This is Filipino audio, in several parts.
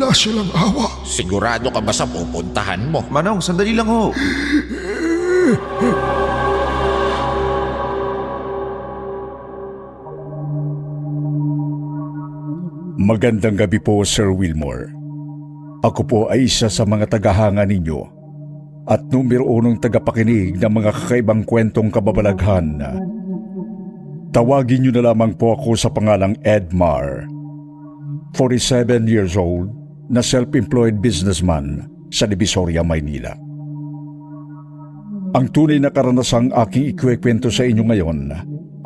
wala silang awa. Sigurado ka ba sa pupuntahan mo? Manong, sandali lang ho. Magandang gabi po, Sir Wilmore. Ako po ay isa sa mga tagahanga ninyo at numero unong tagapakinig ng mga kakaibang kwentong kababalaghan. Tawagin niyo na lamang po ako sa pangalang Edmar, 47 years old, na self-employed businessman sa Divisoria, Maynila. Ang tunay na karanasang aking ikwekwento sa inyo ngayon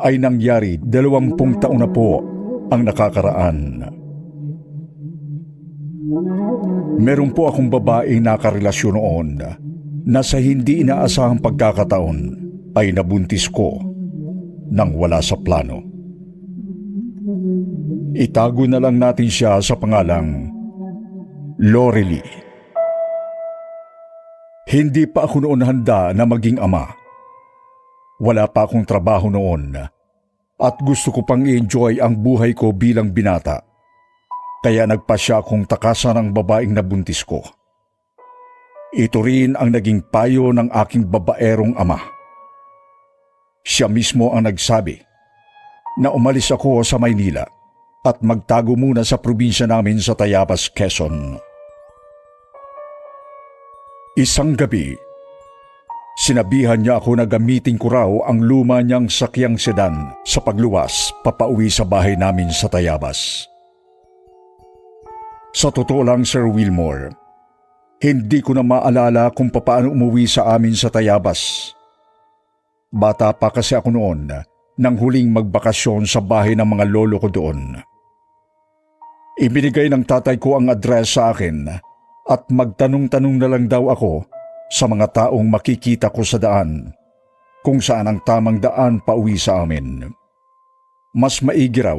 ay nangyari 20 taon na po ang nakakaraan. Meron po akong babaeng nakarelasyon noon na sa hindi inaasahang pagkakataon ay nabuntis ko nang wala sa plano. Itago na lang natin siya sa pangalang Lorelie. Hindi pa ako noon handa na maging ama. Wala pa akong trabaho noon at gusto ko pang i-enjoy ang buhay ko bilang binata. Kaya nagpasya akong takasan ang babaeng nabuntis ko. Ito rin ang naging payo ng aking babaerong ama. Siya mismo ang nagsabi na umalis ako sa Maynila at magtago muna sa probinsya namin sa Tayabas, Quezon. Isang gabi, sinabihan niya ako na gamitin ko raw ang luma niyang sakyang sedan sa pagluwas papauwi sa bahay namin sa Tayabas. Sa totoo lang, Sir Wilmore, hindi ko na maalala kung papaano umuwi sa amin sa Tayabas. Bata pa kasi ako noon nang huling magbakasyon sa bahay ng mga lolo ko doon. Ibinigay ng tatay ko ang address sa akin at magtanong-tanong na lang daw ako sa mga taong makikita ko sa daan kung saan ang tamang daan pauwi sa amin. Mas maigi raw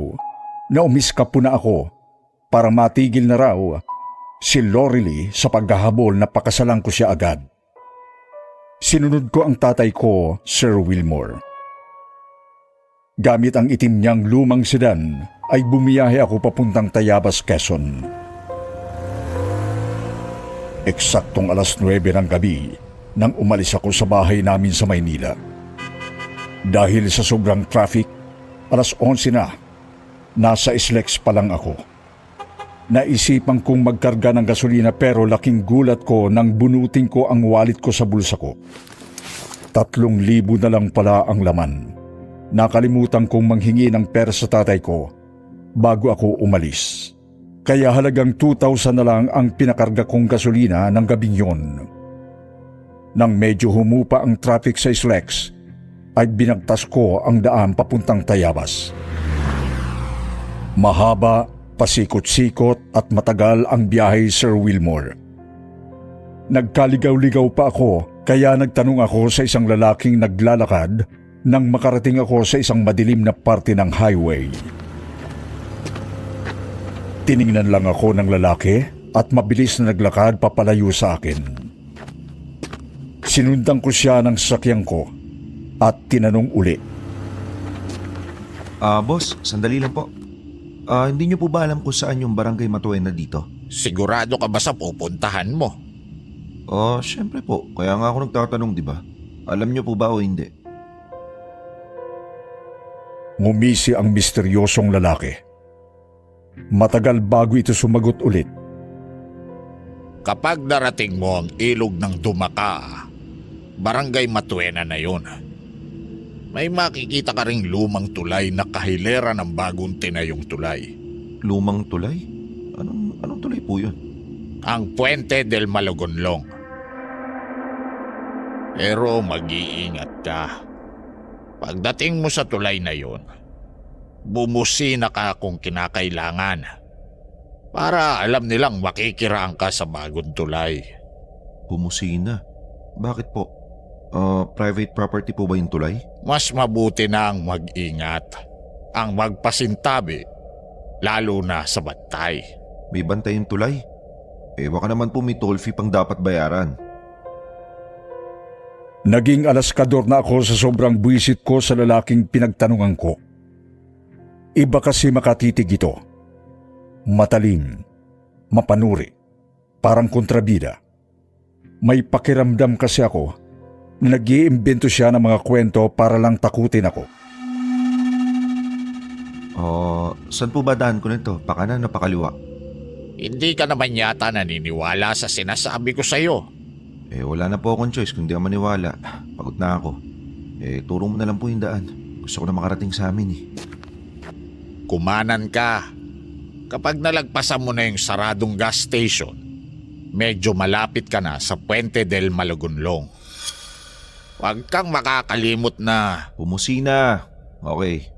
na umiskap po na ako para matigil na raw si Lorelie sa paghahabol na pakasalan ko siya agad. Sinunod ko ang tatay ko, Sir Wilmore. Gamit ang itim niyang lumang sedan ay bumiyahe ako papuntang Tayabas, Quezon. Eksaktong 9:00 ng gabi nang umalis ako sa bahay namin sa Maynila. Dahil sa sobrang traffic, 11:00 na, nasa Islex pa lang ako. Naisipan kong magkarga ng gasolina pero laking gulat ko nang bunutin ko ang wallet ko sa bulsa ko. 3,000 na lang pala ang laman. Nakalimutan kong manghingi ng pera sa tatay ko bago ako umalis. Kaya halagang 2,000 na lang ang pinakarga kong gasolina ng gabing yon. Nang medyo humupa ang traffic sa Islex, ay binagtas ko ang daan papuntang Tayabas. Mahaba, pasikot-sikot at matagal ang biyahe, Sir Wilmore. Nagkaligaw-ligaw pa ako kaya nagtanong ako sa isang lalaking naglalakad nang makarating ako sa isang madilim na parte ng highway. Tiningnan lang ako ng lalaki at mabilis na naglakad papalayo sa akin. Sinundan ko siya ng sasakyan ko at tinanong uli. Boss, sandali lang po. Hindi niyo po ba alam kung saan yung Barangay Matuena dito? Sigurado ka ba sa pupuntahan mo? Syempre po. Kaya nga ako nagtatanong, di ba? Alam niyo po ba o hindi? Ngumisi ang misteryosong lalaki. Matagal bago ito sumagot ulit. Kapag darating mo ang ilog ng Dumaka, Barangay Matuena na yun. May makikita ka ring lumang tulay na kahilera ng bagong tinayong tulay. Lumang tulay? Anong tulay po yun? Ang Puente del Malogonlong. Pero mag-iingat ka. Pagdating mo sa tulay na yun, bumusina ka kung kinakailangan para alam nilang makikiraan ka sa bagong tulay. Bumusina? Bakit po? Private property po ba yung tulay? Mas mabuti na ang mag-ingat, ang magpasintabi, lalo na sa bantay. May bantay yung tulay? Baka naman po may toll fee pang dapat bayaran. Naging alaskador na ako sa sobrang buwisit ko sa lalaking pinagtanungan ko. Iba kasi makatitig ito. Matalim, mapanuri, parang kontrabida. May pakiramdam kasi ako na nag-iimbento siya ng mga kwento para lang takutin ako. Saan po ba daan ko nito? Pakanan o pakaliwa? Hindi ka naman yata naniniwala sa sinasabi ko sa'yo. Wala na po akong choice kung di ako maniwala. Pagod na ako. Turo mo na lang po yung daan. Gusto ko na makarating sa amin eh. Kumanan ka. Kapag nalagpasan mo na yung saradong gas station, medyo malapit ka na sa Puente del Malagonlong. Huwag kang makakalimot na Bumusina. Okay.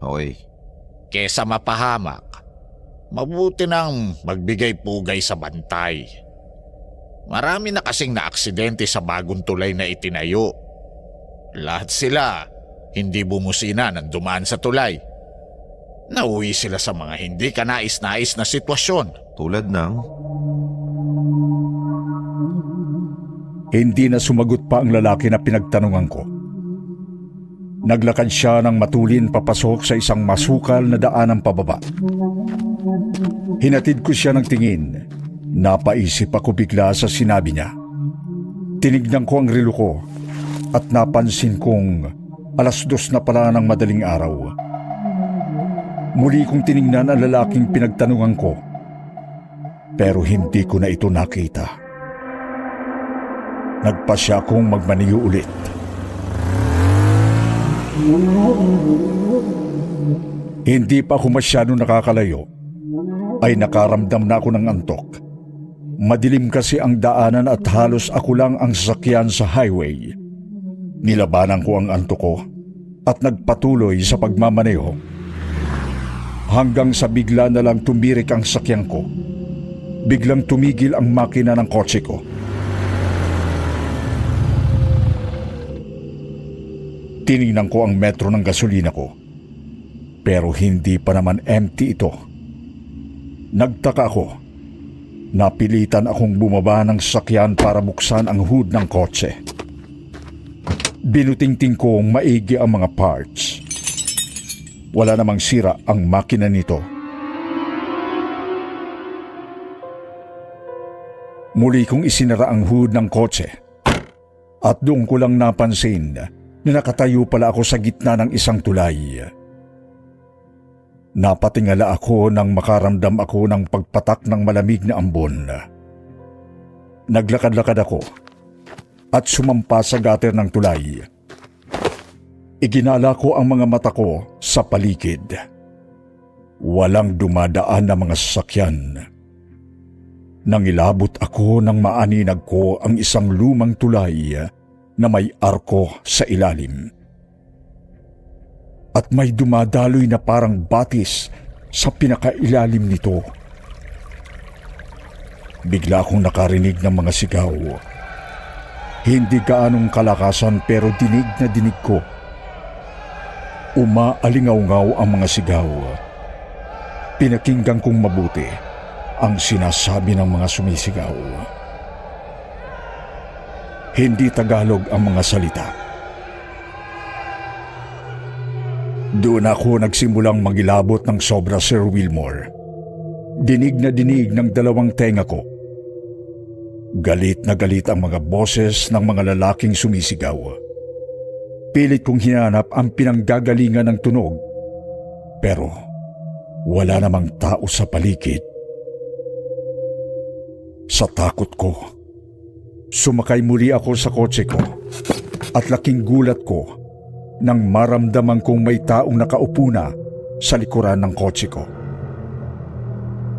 kesa mapahamak, mabuti nang magbigay pugay sa bantay. Marami na kasing naaksidente sa bagong tulay na itinayo. Lahat sila hindi bumusina nang dumaan sa tulay. Nauwi sila sa mga hindi kanais-nais na sitwasyon. Tulad ng... Hindi na sumagot pa ang lalaki na pinagtanungan ko. Naglakad siya ng matulin papasok sa isang masukal na daanang pababa. Hinatid ko siya ng tingin. Napaisip ako bigla sa sinabi niya. Tinignan ko ang relo ko at napansin kong 2:00 na pala ng madaling araw. Muli kong tinignan ang lalaking pinagtanungan ko, pero hindi ko na ito nakita. Nagpasya akong magmaniyo ulit. Hindi pa ako masyado nakakalayo, ay nakaramdam na ako ng antok. Madilim kasi ang daanan at halos ako lang ang sasakyan sa highway. Nilabanan ko ang antok ko at nagpatuloy sa pagmamaneho. Hanggang sa bigla na lang tumirik ang sakyan ko. Biglang tumigil ang makina ng kotse ko. Tinignan ko ang metro ng gasolina ko. Pero hindi pa naman empty ito. Nagtaka ako. Napilitan akong bumaba ng sasakyan para buksan ang hood ng kotse. Binutingting kong maigi ang mga parts. Wala namang sira ang makina nito. Muli kong isinara ang hood ng kotse. At doon ko lang napansin na nakatayo pala ako sa gitna ng isang tulay. Napatingala ako nang makaramdam ako ng pagpatak ng malamig na ambon. Naglakad-lakad ako at sumampa sa gutter ng tulay. Iginala ko ang mga mata ko sa paligid. Walang dumadaan na mga sasakyan. Nangilabot ako nang maaninag ko ang isang lumang tulay na may arko sa ilalim. At may dumadaloy na parang batis sa pinakailalim nito. Bigla akong nakarinig ng mga sigaw. Hindi gaanong kalakasan pero dinig na dinig ko. Umaalingaw-ngaw ang mga sigaw. Pinakinggan kong mabuti ang sinasabi ng mga sumisigaw. Hindi Tagalog ang mga salita. Doon ako nagsimulang magilabot ng sobra, Sir Wilmore. Dinig na dinig ng dalawang tenga ko. Galit na galit ang mga boses ng mga lalaking sumisigaw. Pilit kong hinanap ang pinanggagalingan ng tunog. Pero wala namang tao sa paligid. Sa takot ko, sumakay muli ako sa kotse ko at laking gulat ko nang maramdaman kong may taong nakaupo na sa likuran ng kotse ko.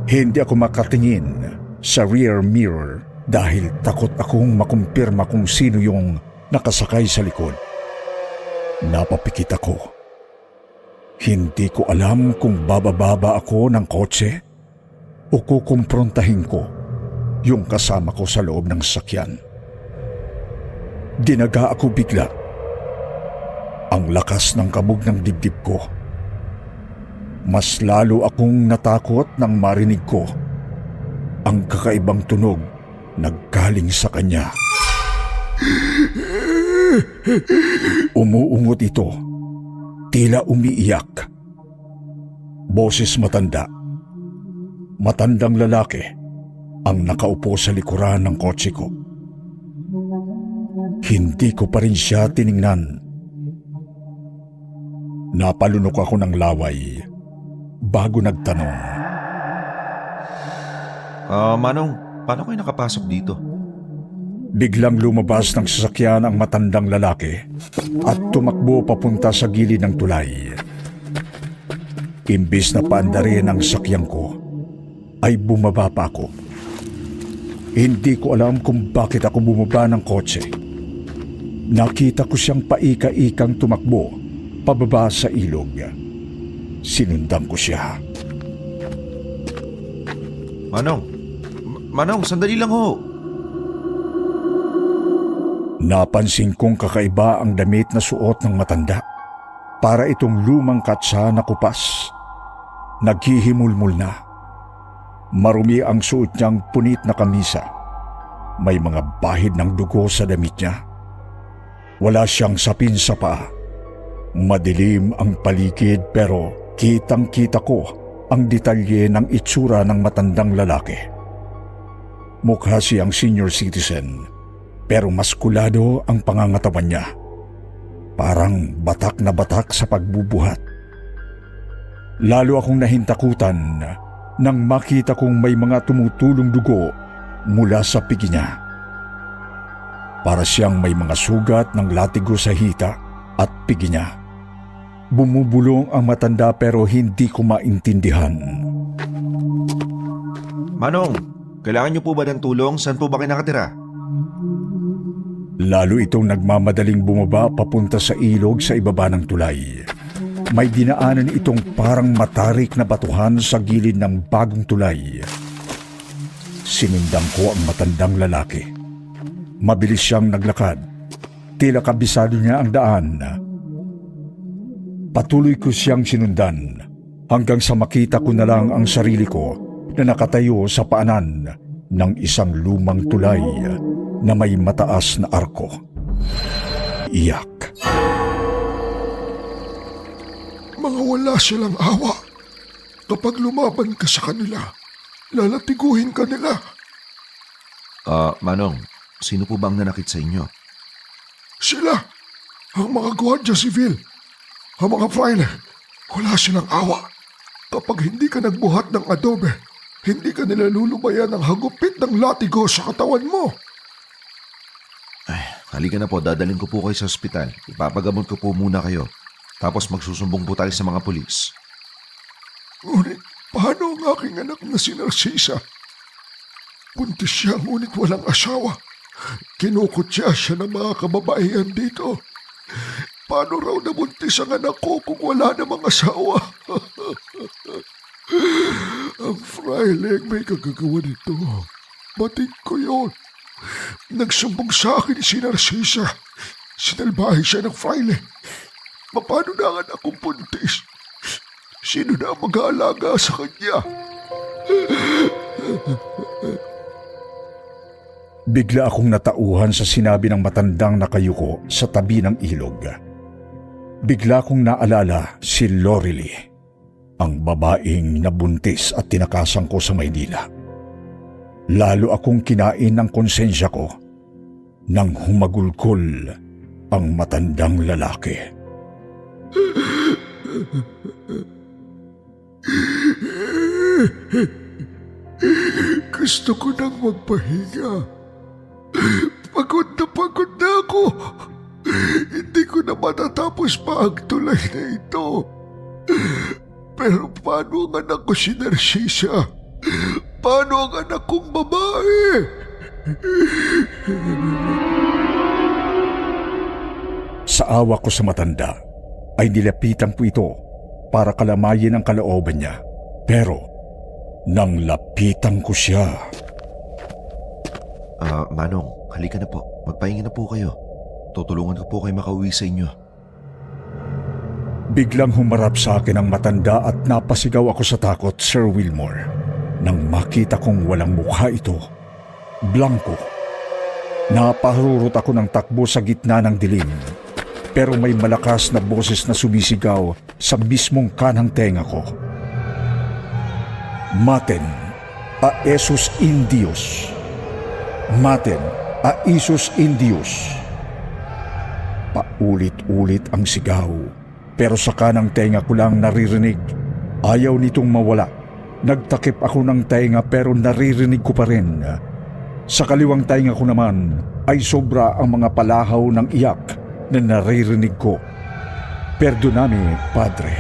Hindi ako makatingin sa rear mirror dahil takot akong makumpirma kung sino yung nakasakay sa likod. Napapikit ako. Hindi ko alam kung bababa ako ng kotse o kukumprontahin ko yung kasama ko sa loob ng sasakyan. Dinaga ako bigla. Ang lakas ng kabog ng dibdib ko. Mas lalo akong natakot nang marinig ko ang kakaibang tunog naggaling sa kanya. Umuungot ito, tila umiiyak. Boses matanda. Matandang lalaki ang nakaupo sa likuran ng kotse ko. Hindi ko pa rin siya tiningnan. Napalunok ako ng laway bago nagtanong. Manong, paano kayo nakapasok dito? Biglang lumabas ng sasakyan ang matandang lalaki at tumakbo papunta sa gilid ng tulay. Imbis na paandarin ang sakyan ko, ay bumaba pa ako. Hindi ko alam kung bakit ako bumaba ng kotse. Nakita ko siyang paika-ikang tumakbo pababa sa ilog. Sinundan ko siya. Manong, sandali lang ho. Napansin kong kakaiba ang damit na suot ng matanda. Para itong lumang katsa na kupas. Naghihimulmul na. Marumi ang suot niyang punit na kamisa. May mga bahid ng dugo sa damit niya. Wala siyang sapin sa paa. Madilim ang paligid pero kitang-kita ko ang detalye ng itsura ng matandang lalaki. Mukha siyang senior citizen pero maskulado ang pangangatawan niya. Parang batak na batak sa pagbubuhat. Lalo akong nahintakutan nang makita kong may mga tumutulong dugo mula sa pigi niya. Para siyang may mga sugat ng latigo sa hita at pigi niya. Bumubulong ang matanda pero hindi ko maintindihan. Manong, kailangan niyo po ba ng tulong? Saan po ba kayo nakatira? Lalo itong nagmamadaling bumaba papunta sa ilog sa ibaba ng tulay. May dinaanan itong parang matarik na batuhan sa gilid ng bagong tulay. Sinundan ko ang matandang lalaki. Mabilis siyang naglakad. Tila kabisado niya ang daan. Patuloy ko siyang sinundan hanggang sa makita ko na lang ang sarili ko na nakatayo sa paanan ng isang lumang tulay na may mataas na arko. Iyak. Mga wala silang awa. Kapag lumaban ka sa kanila, lalatiguhin ka nila. Manong, sino po bang nanakit sa inyo? Sila, ang mga gwardiya sivil, ang mga fraile, wala silang awa. Kapag hindi ka nagbuhat ng adobe, hindi ka nila lulubayan ng hagupit ng latigo sa katawan mo. Halika na po, dadalhin ko po kayo sa ospital. Ipapagamot ko po muna kayo. Tapos magsusumbong po tayo sa mga pulis. Ngunit, paano ang aking anak na si Narcisa? Buntis siya ngunit walang asawa. Kinukutya siya ng mga kababaihan dito. Paano raw nabuntis ang anak ko kung wala namang asawa? Ang fraile may kagagawa nito. Bating ko yun. Nagsumbong sa akin si Narcisa. Sinalbahe siya ng fraile. Paano na ang anak kong buntis? Sino na ang mag-aalaga sa kanya? Bigla akong natauhan sa sinabi ng matandang nakayuko sa tabi ng ilog. Bigla kong naalala si Lorelie, ang babaeng nabuntis at tinakasan ko sa Maynila. Lalo akong kinain ng konsensya ko nang humagulkol ang matandang lalaki. Gusto ko nang magpahinga. Pagod na ako. Hindi ko na matatapos pa ang tulay na ito. Pero paano ang anak ko si Narcisa? Paano ang anak kong babae? Sa awa ko sa matanda, ay nilapitan ko ito para kalamayin ang kalooban niya. Pero, nang lapitan ko siya, Manong, halika na po. Magpahinga na po kayo. Tutulungan ko po kayo makauwi sa inyo. biglang humarap sa akin ang matanda at napasigaw ako sa takot, Sir Wilmore. Nang makita kong walang mukha ito, blanko. Napaharurot ako ng takbo sa gitna ng dilim. Pero may malakas na boses na sumisigaw sa mismong kanang tenga ko. Maten, a esos indios. Maten a esos indios. Paulit-ulit ang sigaw, pero sa kanang tenga ko lang naririnig. Ayaw nitong mawala. Nagtakip ako ng tenga pero naririnig ko pa rin. Sa kaliwang tenga ko naman ay sobra ang mga palahaw ng iyak na naririnig ko. Perdonami, Padre.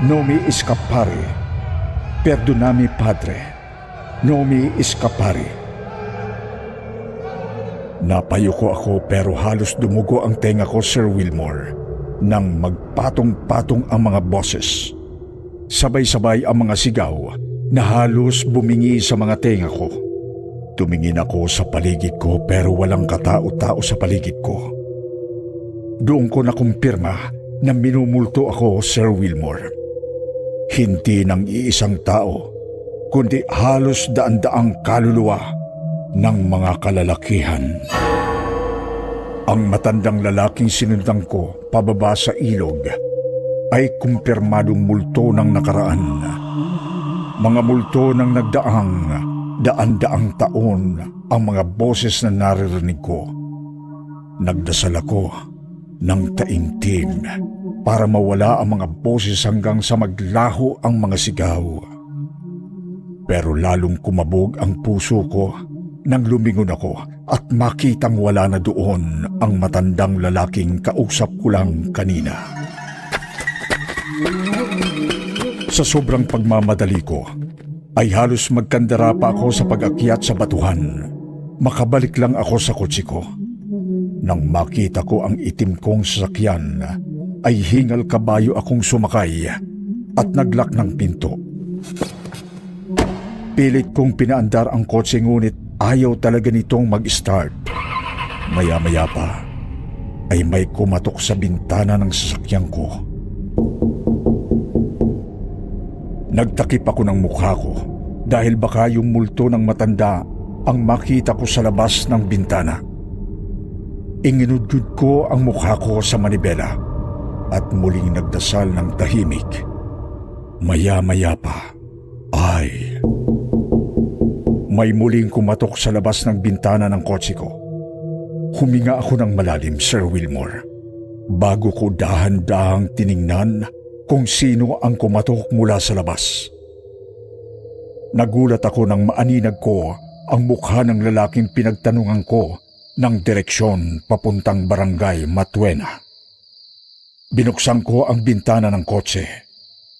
No mi escapare. Perdonami, Padre. No mi escapare. Napayuko ako pero halos dumugo ang tenga ko, Sir Wilmore, nang magpatong-patong ang mga boses. Sabay-sabay ang mga sigaw na halos bumingi sa mga tenga ko. Tumingin ako sa paligid ko pero walang katao-tao sa paligid ko. Doon ko nakumpirma na minumulto ako, Sir Wilmore. Hindi ng iisang tao, kundi halos daan-daang kaluluwa ng mga kalalakihan. Ang matandang lalaking sinundan ko pababa sa ilog ay kumpirmadong multo ng nakaraan. Mga multo ng nagdaang daan-daang taon ang mga boses na naririnig ko. Nagdasal ako ng taimtim para mawala ang mga boses hanggang sa maglaho ang mga sigaw. Pero lalong kumabog ang puso ko nang lumingon ako at makitang wala na doon ang matandang lalaking kausap ko lang kanina. Sa sobrang pagmamadali ko, ay halos magkandara pa ako sa pag-akyat sa batuhan. Makabalik lang ako sa kotse ko. Nang makita ko ang itim kong sasakyan, ay hingal kabayo akong sumakay at naglock ng pinto. Pilit kong pinaandar ang kotse ngunit ayaw talaga nitong mag-start. Maya-maya pa ay may kumatok sa bintana ng sasakyan ko. Nagtakip ako ng mukha ko dahil baka yung multo ng matanda ang makita ko sa labas ng bintana. Inginudgud ko ang mukha ko sa manibela at muling nagdasal ng tahimik. Maya-maya pa ay may muling kumatok sa labas ng bintana ng kotse ko. Huminga ako ng malalim, Sir Wilmore, bago ko dahan-dahang tiningnan kung sino ang kumatok mula sa labas. Nagulat ako nang maaninag ko ang mukha ng lalaking pinagtanungan ko ng direksyon papuntang Barangay Matuena. Binuksan ko ang bintana ng kotse.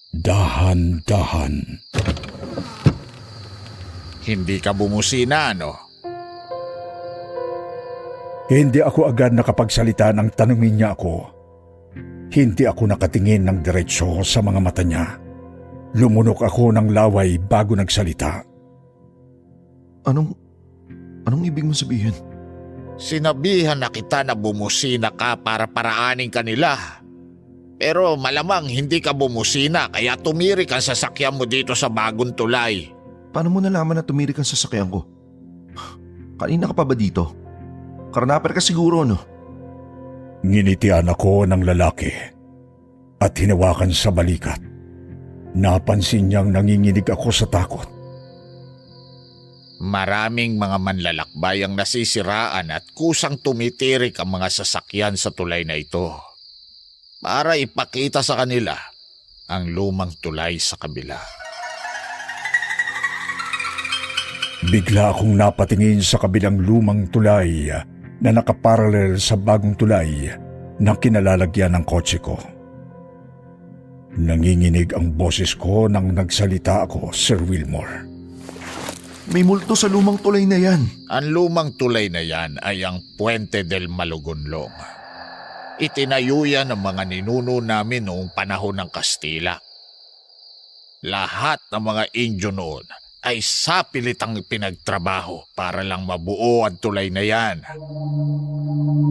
Dahan-dahan. Hindi ka bumusina, ano? Hindi ako agad nakapagsalita nang tanungin niya ako. Hindi ako nakatingin ng diretsyo sa mga mata niya. Lumunok ako ng laway bago nagsalita. Anong ibig mo sabihin? Sinabihan na kita na bumusina ka para paraanin ka nila. Pero malamang hindi ka bumusina kaya tumirik ang sasakyan mo dito sa bagong tulay. Paano mo nalaman na tumirik ang sasakyan ko? Kanina ka pa ba dito? Karnaper ka siguro, no? Nginitian ako ng lalaki at hinawakan sa balikat. Napansin niyang nanginginig ako sa takot. Maraming mga manlalakbay ang nasisiraan at kusang tumitirik ang mga sasakyan sa tulay na ito para ipakita sa kanila ang lumang tulay sa kabila. Bigla akong napatingin sa kabilang lumang tulay na nakaparalel sa bagong tulay na kinalalagyan ng kotse ko. Nanginginig ang boses ko nang nagsalita ako, Sir Wilmore. May multo sa lumang tulay na yan. Ang lumang tulay na yan ay ang Puente del Malugunlong. Itinayo yan ng mga ninuno namin noong panahon ng Kastila. Lahat ng mga Indio noon ay sapilitang pinagtrabaho para lang mabuo ang tulay na yan.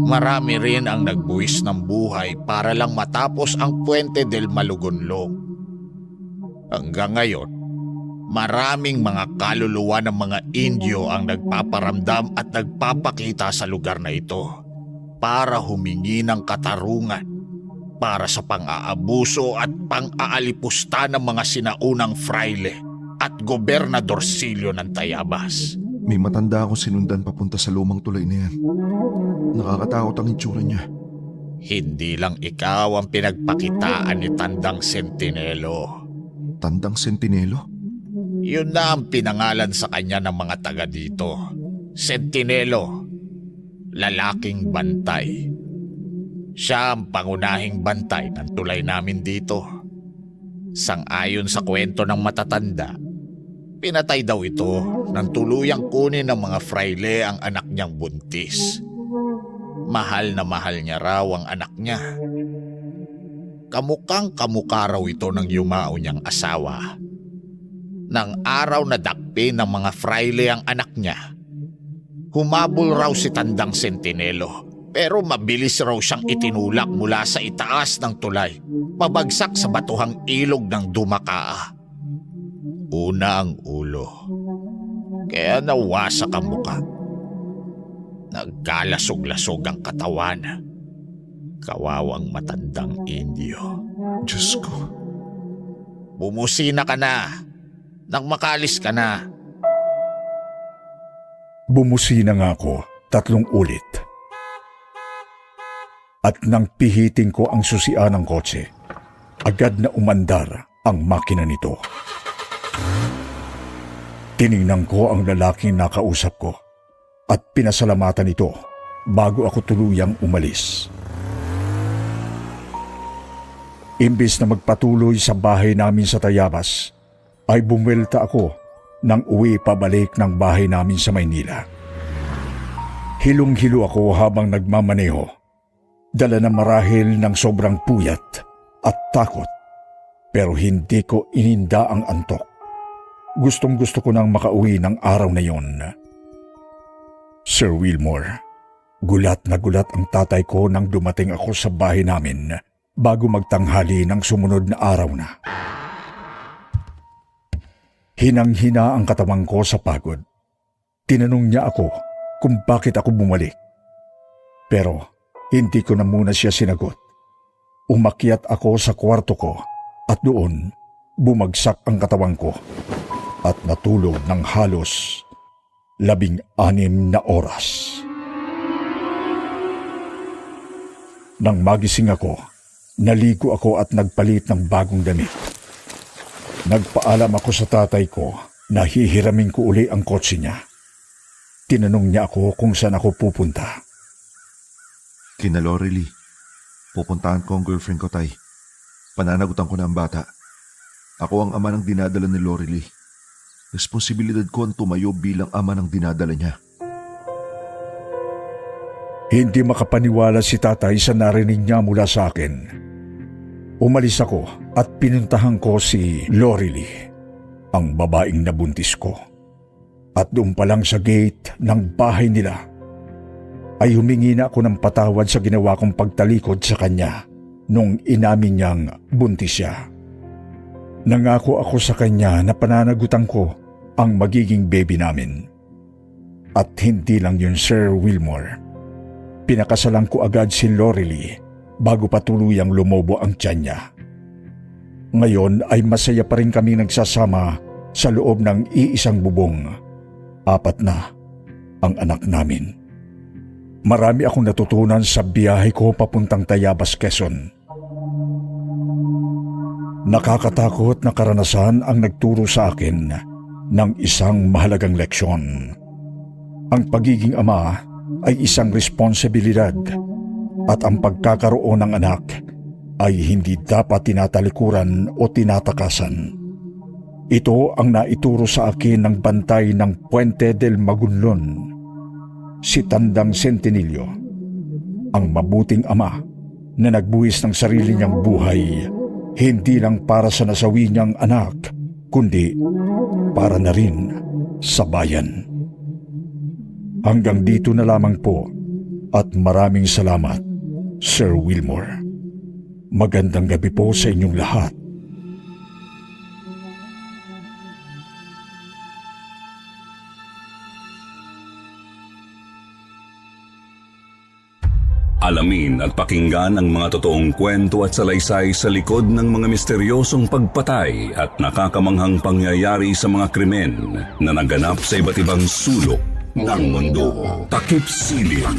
Marami rin ang nagbuwis ng buhay para lang matapos ang Puente del Malugunlong. Hanggang ngayon, maraming mga kaluluwa ng mga Indio ang nagpaparamdam at nagpapakita sa lugar na ito para humingi ng katarungan para sa pang-aabuso at pang-aalipusta ng mga sinaunang fraile at Gobernadorcillo ng Tayabas. May matanda akong sinundan papunta sa lumang tulay na yan. Nakakatakot ang itsura niya. Hindi lang ikaw ang pinagpakitaan ni Tandang Sentinelo. Tandang Sentinelo? Yun na ang pinangalan sa kanya ng mga taga dito. Sentinelo, lalaking bantay. Siya ang pangunahing bantay ng tulay namin dito. Sang-ayon sa kwento ng matatanda, pinatay daw ito nang tuluyang kunin ng mga fraile ang anak niyang buntis. Mahal na mahal niya raw ang anak niya. Kamukang kamukha raw ito ng yumao niyang asawa. Nang araw na dakpi ng mga fraile ang anak niya, humabol raw si Tandang Sentinelo, pero mabilis raw siyang itinulak mula sa itaas ng tulay, pabagsak sa batuhang ilog ng Dumakaa. Una ang ulo, kaya nawasak ang muka. Nagkalasog-lasog ang katawan. Kawawang matandang Indio. Diyos ko. Bumusina ka na. Nang makalis ka na. Bumusina nga ako 3 ulit. At nang pihitin ko ang susian ng kotse, agad na umandar ang makina nito. Tiningnan ko ang lalaking nakausap ko at pinasalamatan ito bago ako tuluyang umalis. Imbis na magpatuloy sa bahay namin sa Tayabas, ay bumwelta ako nang uwi pabalik ng bahay namin sa Maynila. Hilong-hilo ako habang nagmamaneho, dala na marahil ng sobrang puyat at takot, pero hindi ko ininda ang antok. Gustong-gusto ko nang makauwi ng araw na yon. Sir Wilmore, gulat na gulat ang tatay ko nang dumating ako sa bahay namin bago magtanghali ng sumunod na araw na. Hinang-hina ang katawan ko sa pagod. Tinanong niya ako kung bakit ako bumalik. Pero hindi ko na muna siya sinagot. Umakyat ako sa kwarto ko at doon bumagsak ang katawan ko at natulog ng halos 16 na oras. Nang magising ako, naligo ako at nagpalit ng bagong damit. Nagpaalam ako sa tatay ko na hihiramin ko uli ang kotse niya. Tinanong niya ako kung saan ako pupunta. Kina Lorely. Pupuntahan ko ang girlfriend ko, Tay. Pananagutan ko na ang bata. Ako ang ama ng dinadala ni Lorely. Responsibilidad ko ang tumayo bilang ama ng dinadala niya. Hindi makapaniwala si tatay sa narinig niya mula sa akin. Umalis ako at pinuntahan ko si Lorely, ang babaeng nabuntis ko. At doon pa lang sa gate ng bahay nila, ay humingi na ako ng patawad sa ginawa kong pagtalikod sa kanya nung inamin niyang buntis siya. Nangako ako sa kanya na pananagutan ko ang magiging baby namin. At hindi lang yun, Sir Wilmore. Pinakasalan ko agad si Lorely bago pa tuluyang lumobo ang tiyan niya. Ngayon ay masaya pa rin kami nagsasama sa loob ng iisang bubong. 4 na ang anak namin. Marami akong natutunan sa biyahe ko papuntang Tayabas, Quezon. Nakakatakot na karanasan ang nagturo sa akin ng isang mahalagang leksyon. Ang pagiging ama ay isang responsibilidad at ang pagkakaroon ng anak ay hindi dapat tinatalikuran o tinatakasan. Ito ang naituro sa akin ng bantay ng Puente del Magunlon, si Tandang Sentinelio, ang mabuting ama na nagbuwis ng sarili niyang buhay hindi lang para sa nasawi niyang anak, kundi para na rin sa bayan. Hanggang dito na lamang po at maraming salamat, Sir Wilmore. Magandang gabi po sa inyong lahat. Alamin at pakinggan ang mga totoong kwento at salaysay sa likod ng mga misteryosong pagpatay at nakakamanghang pangyayari sa mga krimen na naganap sa iba't ibang sulok ng mundo. Takip Silim,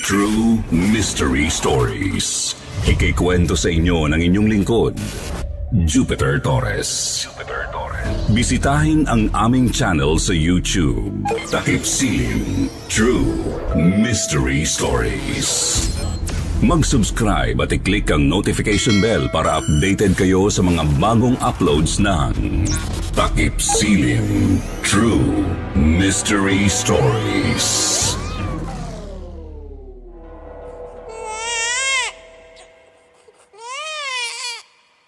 True Mystery Stories. Ikikwento sa inyo ng inyong lingkod, Jupiter Torres. Bisitahin ang aming channel sa YouTube, Takip Silim, True Mystery Stories. Mag-subscribe at i-click ang notification bell para updated kayo sa mga bagong uploads ng Takip Silim, True Mystery Stories.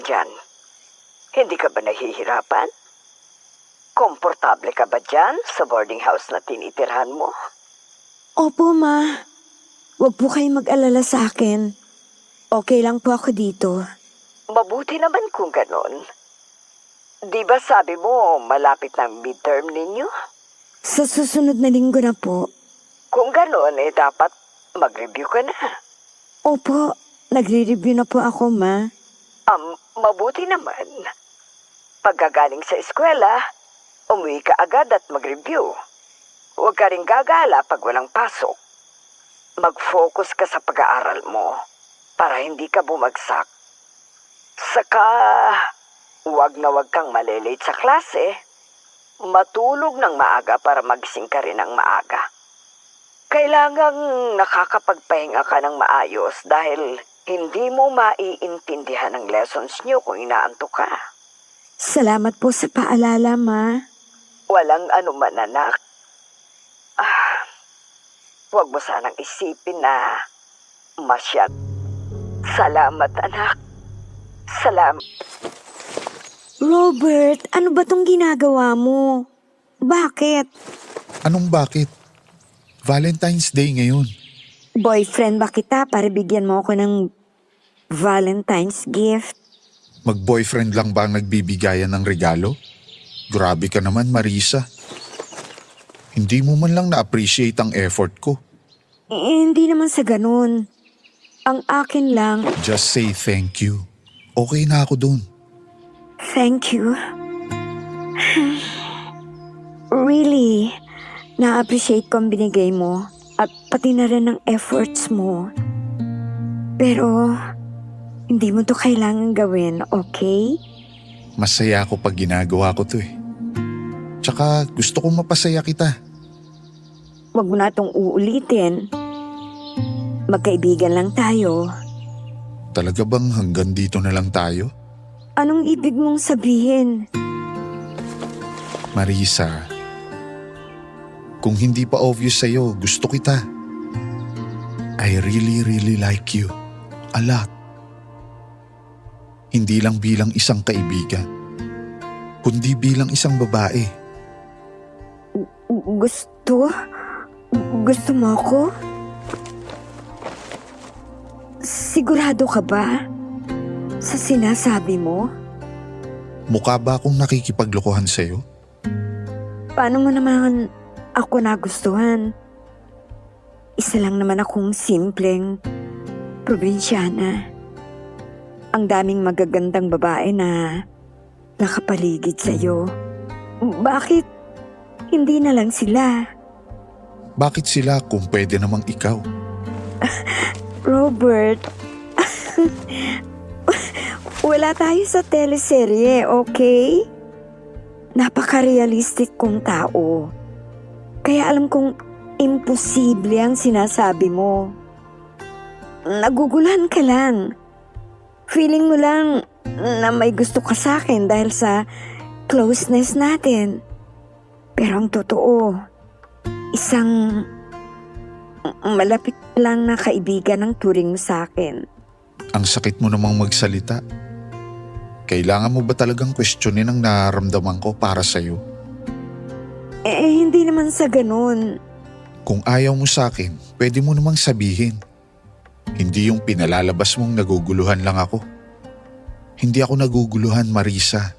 Jan, hindi ka ba nahihirapan? Komportable ka ba dyan sa boarding house na tinitirhan mo? Opo, Ma. Huwag po kayong mag-alala sa akin. Okay lang po ako dito. Mabuti naman kung ganon. Di ba sabi mo malapit na ang midterm ninyo? Sa susunod na linggo na po. Kung ganon, dapat mag-review ka na. Opo, nagre-review na po ako, Ma. Mabuti naman. Pagkagaling sa eskwela, umuwi ka agad at mag-review. Huwag ka rin gagala pag walang pasok. Mag-focus ka sa pag-aaral mo para hindi ka bumagsak. Saka, huwag na huwag kang malilate sa klase. Matulog ng maaga para magising ka rin ng maaga. Kailangang nakakapagpahinga ka ng maayos dahil hindi mo maiintindihan ang lessons niyo kung inaantok ka. Salamat po sa paalala, Ma. Walang anuman, anak. Huwag mo sanang isipin na masyad. Salamat, anak. Salamat. Robert, ano ba tong ginagawa mo? Bakit? Anong bakit? Valentine's Day ngayon. Boyfriend ba kita para bigyan mo ako ng Valentine's gift? Mag-boyfriend lang ba ang nagbibigayan ng regalo? Grabe ka naman, Marisa. Hindi mo man lang na-appreciate ang effort ko. Hindi naman sa ganun. Ang akin lang, Just say thank you. Okay na ako dun. thank you. Really, na-appreciate ko ang binigay mo at pati na rin ang efforts mo. Pero, hindi mo to kailangan gawin, okay? Masaya ako pag ginagawa ko to eh. Tsaka gusto kong mapasaya kita. Huwag mo na itong uulitin. Magkaibigan lang tayo. Talaga bang hanggang dito na lang tayo? Anong ibig mong sabihin? Marisa, kung hindi pa obvious sa'yo, gusto kita. I really, really like you. A lot. Hindi lang bilang isang kaibigan, kundi bilang isang babae. Gusto? Gusto mo ako? Sigurado ka ba sa sinasabi mo? Mukha ba akong nakikipaglokohan sa'yo? Paano mo naman ako nagustuhan? Isa lang naman akong simpleng probinsyana. Ang daming magagandang babae na nakapaligid sa'yo. Bakit hindi na lang sila? Bakit sila kung pwede namang ikaw? Robert, wala tayo sa teleserye, okay? Napaka-realistic kong tao. Kaya alam kong imposible ang sinasabi mo. Naguguluhan ka lang. Feeling mo lang na may gusto ka sa akin dahil sa closeness natin. Pero ang totoo, isang malapit lang na kaibigan ang turing mo sa akin. Ang sakit mo namang magsalita. Kailangan mo ba talagang questionin ang nararamdaman ko para sa'yo? Hindi naman sa ganun. Kung ayaw mo sa akin, pwede mo namang sabihin. Hindi yung pinalalabas mong naguguluhan lang ako. Hindi ako naguguluhan, Marisa.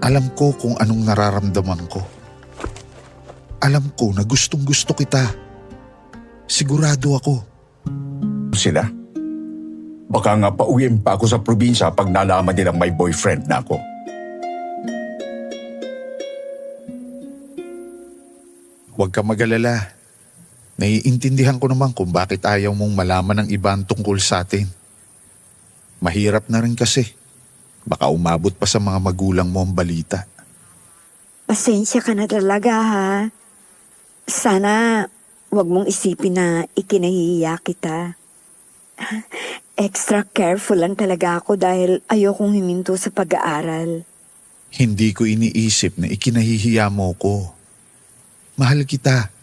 Alam ko kung anong nararamdaman ko. Alam ko na gustong gusto kita. Sigurado ako. sila. Baka nga pauwiin pa ako sa probinsya pag nalaman nilang may boyfriend na ako. Huwag ka mag-alala. Naiintindihan ko naman kung bakit ayaw mong malaman ng iba ang tungkol sa atin. Mahirap na rin kasi. Baka umabot pa sa mga magulang mo ang balita. Pasensya ka na talaga, ha? Sana wag mong isipin na ikinahihiya kita. Extra careful lang talaga ako dahil ayokong huminto sa pag-aaral. Hindi ko iniisip na ikinahihiya mo ko. Mahal kita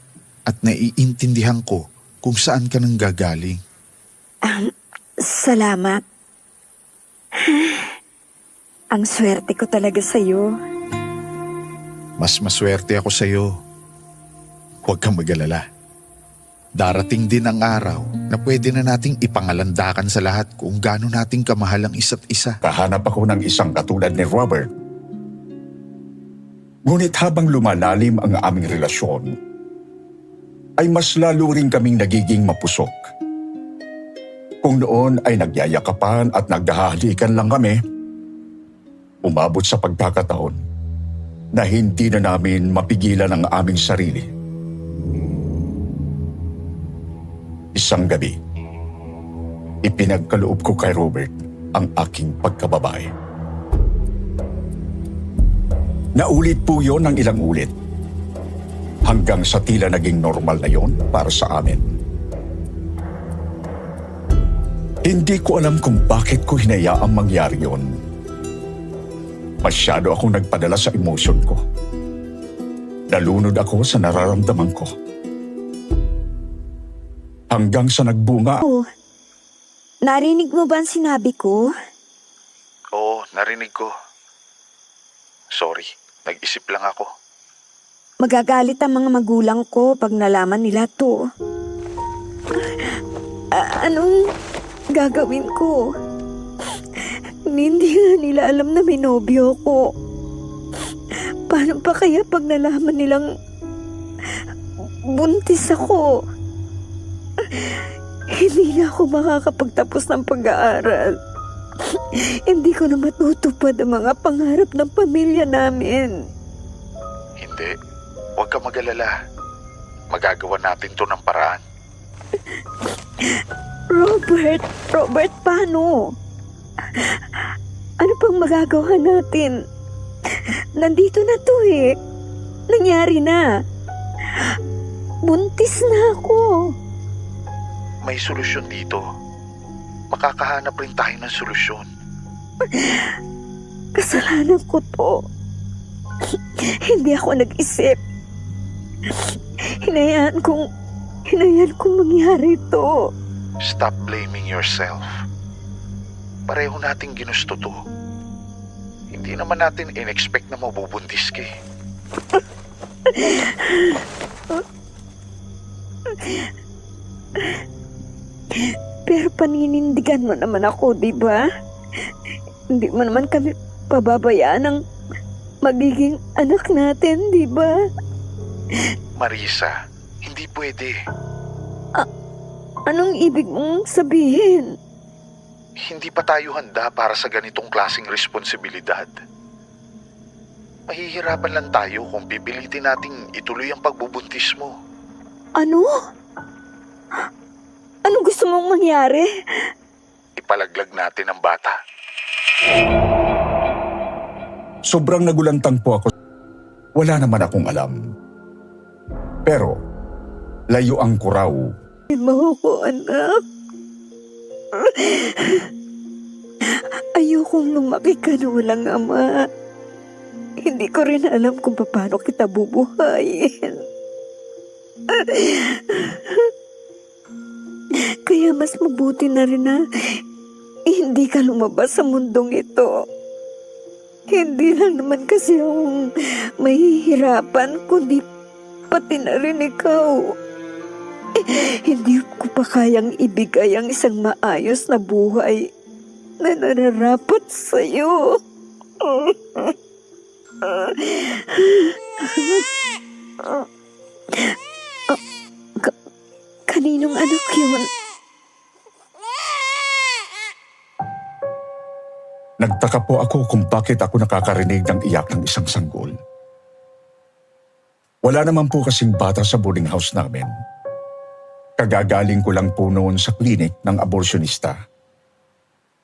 at naiintindihan ko kung saan ka nang gagaling. Salamat. Ang swerte ko talaga sa'yo. Mas maswerte ako sa'yo. Huwag kang mag-alala. Darating din ang araw na pwede na nating ipangalandakan sa lahat kung gaano nating kamahal ang isa't isa. Kahanap ako ng isang katulad ni Robert. Ngunit habang lumalalim ang aming relasyon, ay mas lalo rin kaming nagiging mapusok. Kung noon ay nagyayakapan at naghahalikan lang kami, umabot sa pagkakataon na hindi na namin mapigilan ang aming sarili. Isang gabi, ipinagkaloob ko kay Robert ang aking pagkababae. Naulit po yon ng ilang ulit, hanggang sa tila naging normal na yon para sa amin. Hindi ko alam kung bakit ko hinayaang mangyari yon. Masyado akong nagpadala sa emosyon ko. Nalunod ako sa nararamdaman ko. Hanggang sa nagbunga. Oh, narinig mo ba ang sinabi ko? Oo, narinig ko. Sorry, nag-isip lang ako. Magagalit ang mga magulang ko pag nalaman nila to. Anong gagawin ko? Hindi nga nila alam na may nobyo ko. Paano pa kaya pag nalaman nilang buntis ako? Hindi na ako makakapagtapos ng pag-aaral. Hindi ko na matutupad ang mga pangarap ng pamilya namin. Hindi, huwag ka mag-alala. Magagawa natin to ng paraan. Robert, paano? Ano pang magagawa natin? Nandito na to eh. Nangyari na. Buntis na ako. May solusyon dito. Makakahanap rin tayo ng solusyon. Kasalanan ko to. Hindi ako nag-isip. Hinayaan kong mangyari to. Stop blaming yourself. Pareho nating ginusto to. Hindi naman natin in-expect na mabubuntis ka eh. Pero paninindigan mo naman ako, di ba? Hindi mo naman kami pababayaan ng magiging anak natin, di ba? Marisa, hindi pwede. Anong ibig mong sabihin? Hindi pa tayo handa para sa ganitong klaseng responsibilidad. Mahihirapan lang tayo kung pipilitin nating ituloy ang pagbubuntis mo. Ano? Anong gusto mong mangyari? Ipalaglag natin ang bata. Sobrang nagulantang po ako. Wala naman akong alam. Pero, layuan ko raw. Mo ko, anak. Ayokong lumaki ka na walang ama. Hindi ko rin alam kung paano kita bubuhayin. Kaya mas mabuti na rin na hindi ka lumabas sa mundong ito. Hindi lang naman kasi akong mahihirapan, kundi pati na rin ikaw. Hindi ko pa kayang ibigay ang isang maayos na buhay na nararapat sa'yo. Kaninong anak yun? Nagtaka po ako kung bakit ako nakakarinig ng iyak ng isang sanggol. Wala naman po kasing bata sa boarding house namin. Kagagaling ko lang po noon sa klinik ng aborsyonista.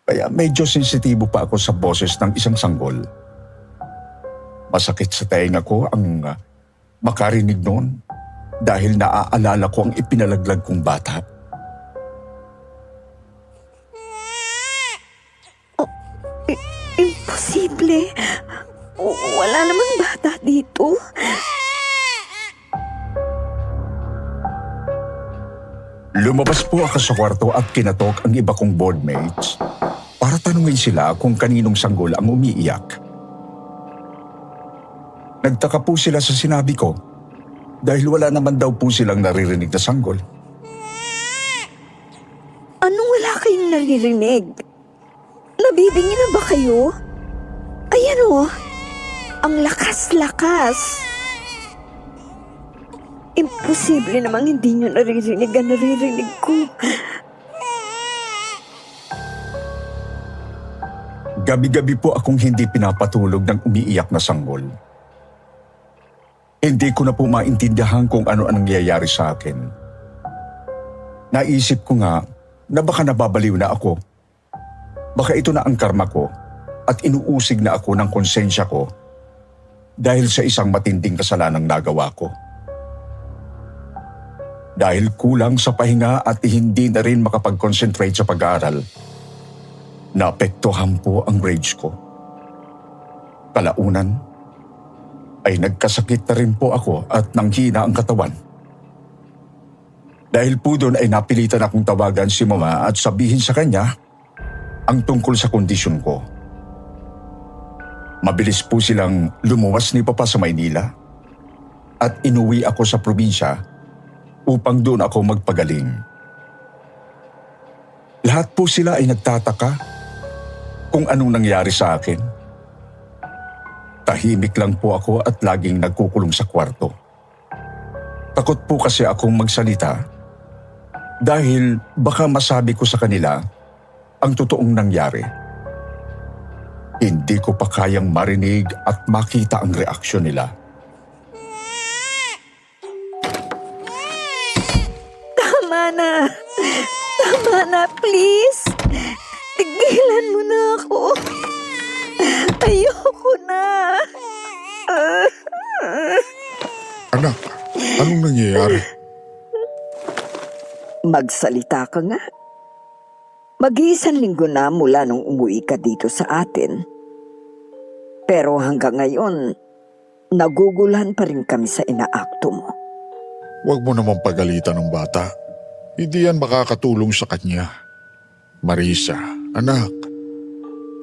Kaya medyo sensitibo pa ako sa boses ng isang sanggol. Masakit sa tainga ko ang makarinig noon dahil naaalala ko ang ipinalaglag kong bata. Imposible. Wala namang bata dito. Lumabas po ako sa kwarto at kinatok ang iba kong boardmates para tanungin sila kung kaninong sanggol ang umiiyak. Nagtaka po sila sa sinabi ko dahil wala naman daw po silang naririnig na sanggol. Anong wala kayong naririnig? Nabibingi na ba kayo? Ayan o, ang lakas-lakas. Imposible namang hindi nyo naririnig ang naririnig ko. Gabi-gabi po akong hindi pinapatulog ng umiiyak na sanggol. Hindi ko na po maintindihan kung ano ang nangyayari sa akin. Naisip ko nga na baka nababaliw na ako. Baka ito na ang karma ko at inuusig na ako ng konsensya ko dahil sa isang matinding kasalanang nagawa ko. Dahil kulang sa pahinga at hindi na rin makapag-concentrate sa pag-aaral, naapektuhan po ang grades ko. Kalaunan ay nagkasakit na rin po ako at nanghina ang katawan. Dahil po doon ay napilitan akong tawagan si Mama at sabihin sa kanya ang tungkol sa kondisyon ko. Mabilis po silang lumuwas ni Papa sa Maynila at inuwi ako sa probinsya upang doon ako magpagaling. Lahat po sila ay nagtataka kung anong nangyari sa akin. Tahimik lang po ako at laging nagkukulong sa kwarto. Takot po kasi akong magsalita dahil baka masabi ko sa kanila ang totoong nangyari. Hindi ko pa kayang marinig at makita ang reaksyon nila. Tama na. Tama na, please. Tigilan mo na ako. Ayoko na. Anak, anong nangyayari? Magsalita ka nga. Mag-iisang linggo na mula nung umuwi ka dito sa atin. Pero hanggang ngayon, naguguluhan pa rin kami sa inaakto mo. Huwag mo namang pagalitan ng bata. Hindi yan makakatulong sa kanya. Marisa, anak,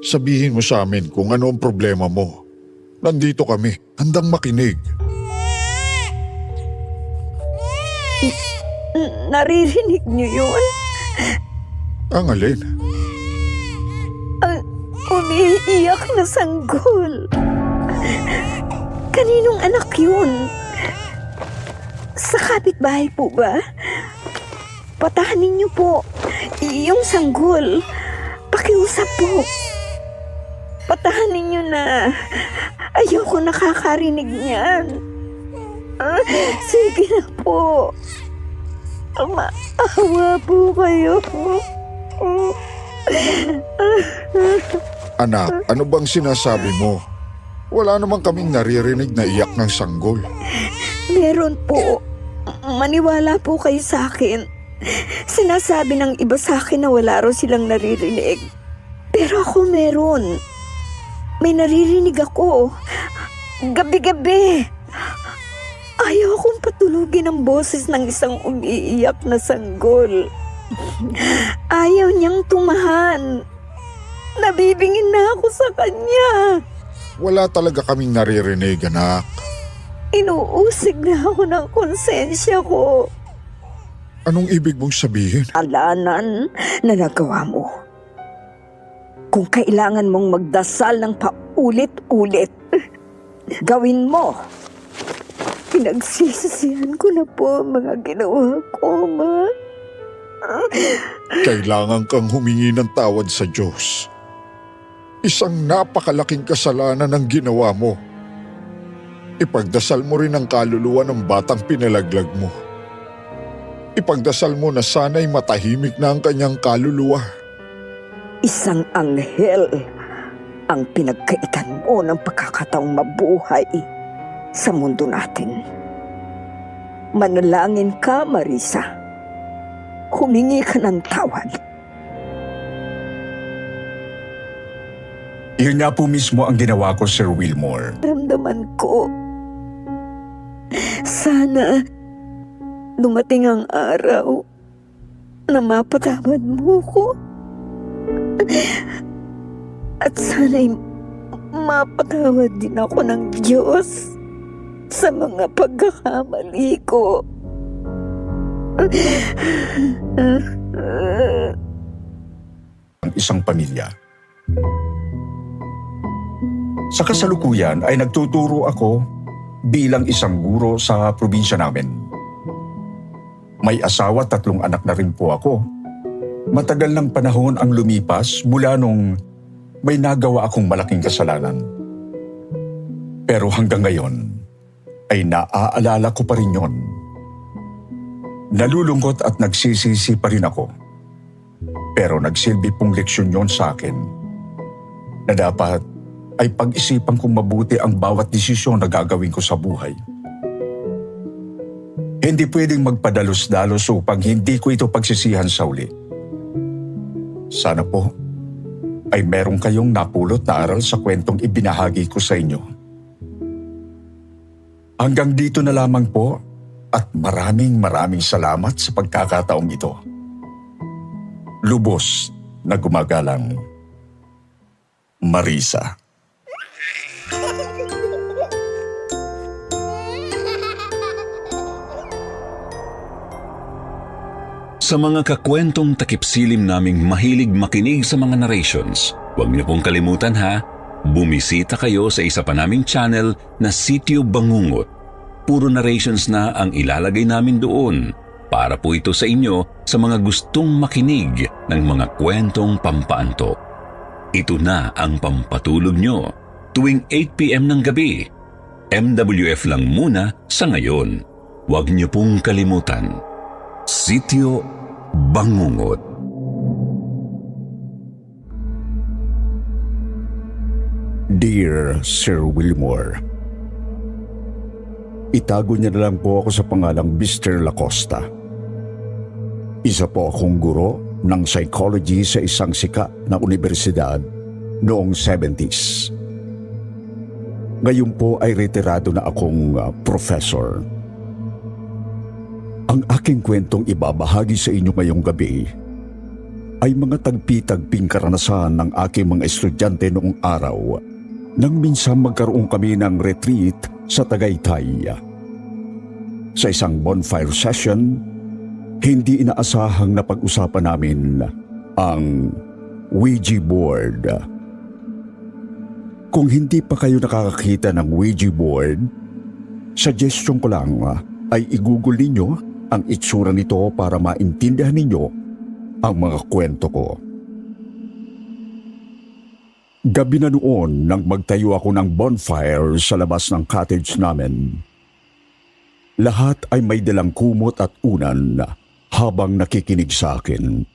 sabihin mo sa amin kung ano ang problema mo. Nandito kami, handang makinig. Naririnig niyo yun? Ang alin? Ang umiiyak na sanggol. Kaninong anak yun? Sa kapitbahay po ba? Patahanin niyo po. Yung sanggol. Pakiusap po. Patahanin niyo na. Ayoko nakakarinig niyan. Sige na po. Maawa po kayo. Anak, ano bang sinasabi mo? Wala naman kaming naririnig na iyak ng sanggol. Meron po. Maniwala po kayo sa akin. Sinasabi ng iba sa akin na wala raw silang naririnig. Pero ako meron. May naririnig ako. Gabi-gabi. Ayaw akong patulugin ang boses ng isang umiiyak na sanggol. Ayaw niyang tumahan. Nabibingin na ako sa kanya. Wala talaga kaming naririnig, anak. Inuusig na ako ng konsensya ko. Anong ibig mong sabihin? Alanan na nagawa mo. Kung kailangan mong magdasal ng paulit-ulit, gawin mo. Pinagsisisihan ko na po ang mga ginawa ko, Ma. Kailangan kang humingi ng tawad sa Diyos. Isang napakalaking kasalanan ang ginawa mo. Ipagdasal mo rin ang kaluluwa ng batang pinalaglag mo. Ipagdasal mo na sana'y matahimik na ang kanyang kaluluwa. Isang anghel ang pinagkaitan mo ng pagkakataong mabuhay sa mundo natin. Manalangin ka, Marisa. Humingi ka ng tawad. Iyon nga po mismo ang ginawa ko, Sir Wilmore. Ramdaman ko, sana dumating ang araw na mapatawad mo ko. At sana'y mapatawad din ako ng Diyos sa mga pagkakamali ko. Ang isang pamilya. Sa kasalukuyan ay nagtuturo ako bilang isang guro sa probinsya namin. May asawa at 3 anak na rin po ako. Matagal ng panahon ang lumipas mula nung may nagawa akong malaking kasalanan. Pero hanggang ngayon ay naaalala ko pa rin yon. Nalulungkot at nagsisisi pa rin ako. Pero nagsilbi pong leksyon yon sa akin na dapat ay pag-isipan kong mabuti ang bawat desisyon na gagawin ko sa buhay. Hindi pwedeng magpadalos-dalos upang hindi ko ito pagsisihan sa uli. Sana po ay meron kayong napulot na aral sa kwentong ibinahagi ko sa inyo. Hanggang dito na lamang po at maraming salamat sa pagkakataong ito. Lubos na gumagalang, Marisa. Sa mga kakwentong takipsilim naming mahilig makinig sa mga narrations, huwag niyo pong kalimutan ha, bumisita kayo sa isa pa naming channel na Sityo Bangungot. Puro narrations na ang ilalagay namin doon para po ito sa inyo sa mga gustong makinig ng mga kwentong pampaantok. Ito na ang pampatulog nyo tuwing 8 p.m. ng gabi. MWF lang muna sa ngayon. Huwag niyo pong kalimutan. Sityo Bangungot. Dear Sir Wilmore, itago niya na lang po ako sa pangalang Mr. Lacosta. Isa po akong guro ng psychology sa isang sikat na universidad noong 70s. Ngayon po ay retirado na akong professor. Ang aking kwentong ibabahagi sa inyo ngayong gabi ay mga tagpi-tagping karanasan ng aking mga estudyante noong araw nang minsan magkaroon kami ng retreat sa Tagaytay. Sa isang bonfire session, hindi inaasahang napag-usapan namin ang Ouija board. Kung hindi pa kayo nakakakita ng Ouija board, suggestion ko lang ay i-google ninyo ang itsura nito para maintindihan ninyo ang mga kwento ko. Gabi na noon nang magtayo ako ng bonfire sa labas ng cottage namin. Lahat ay may dalang kumot at unan habang nakikinig sa akin.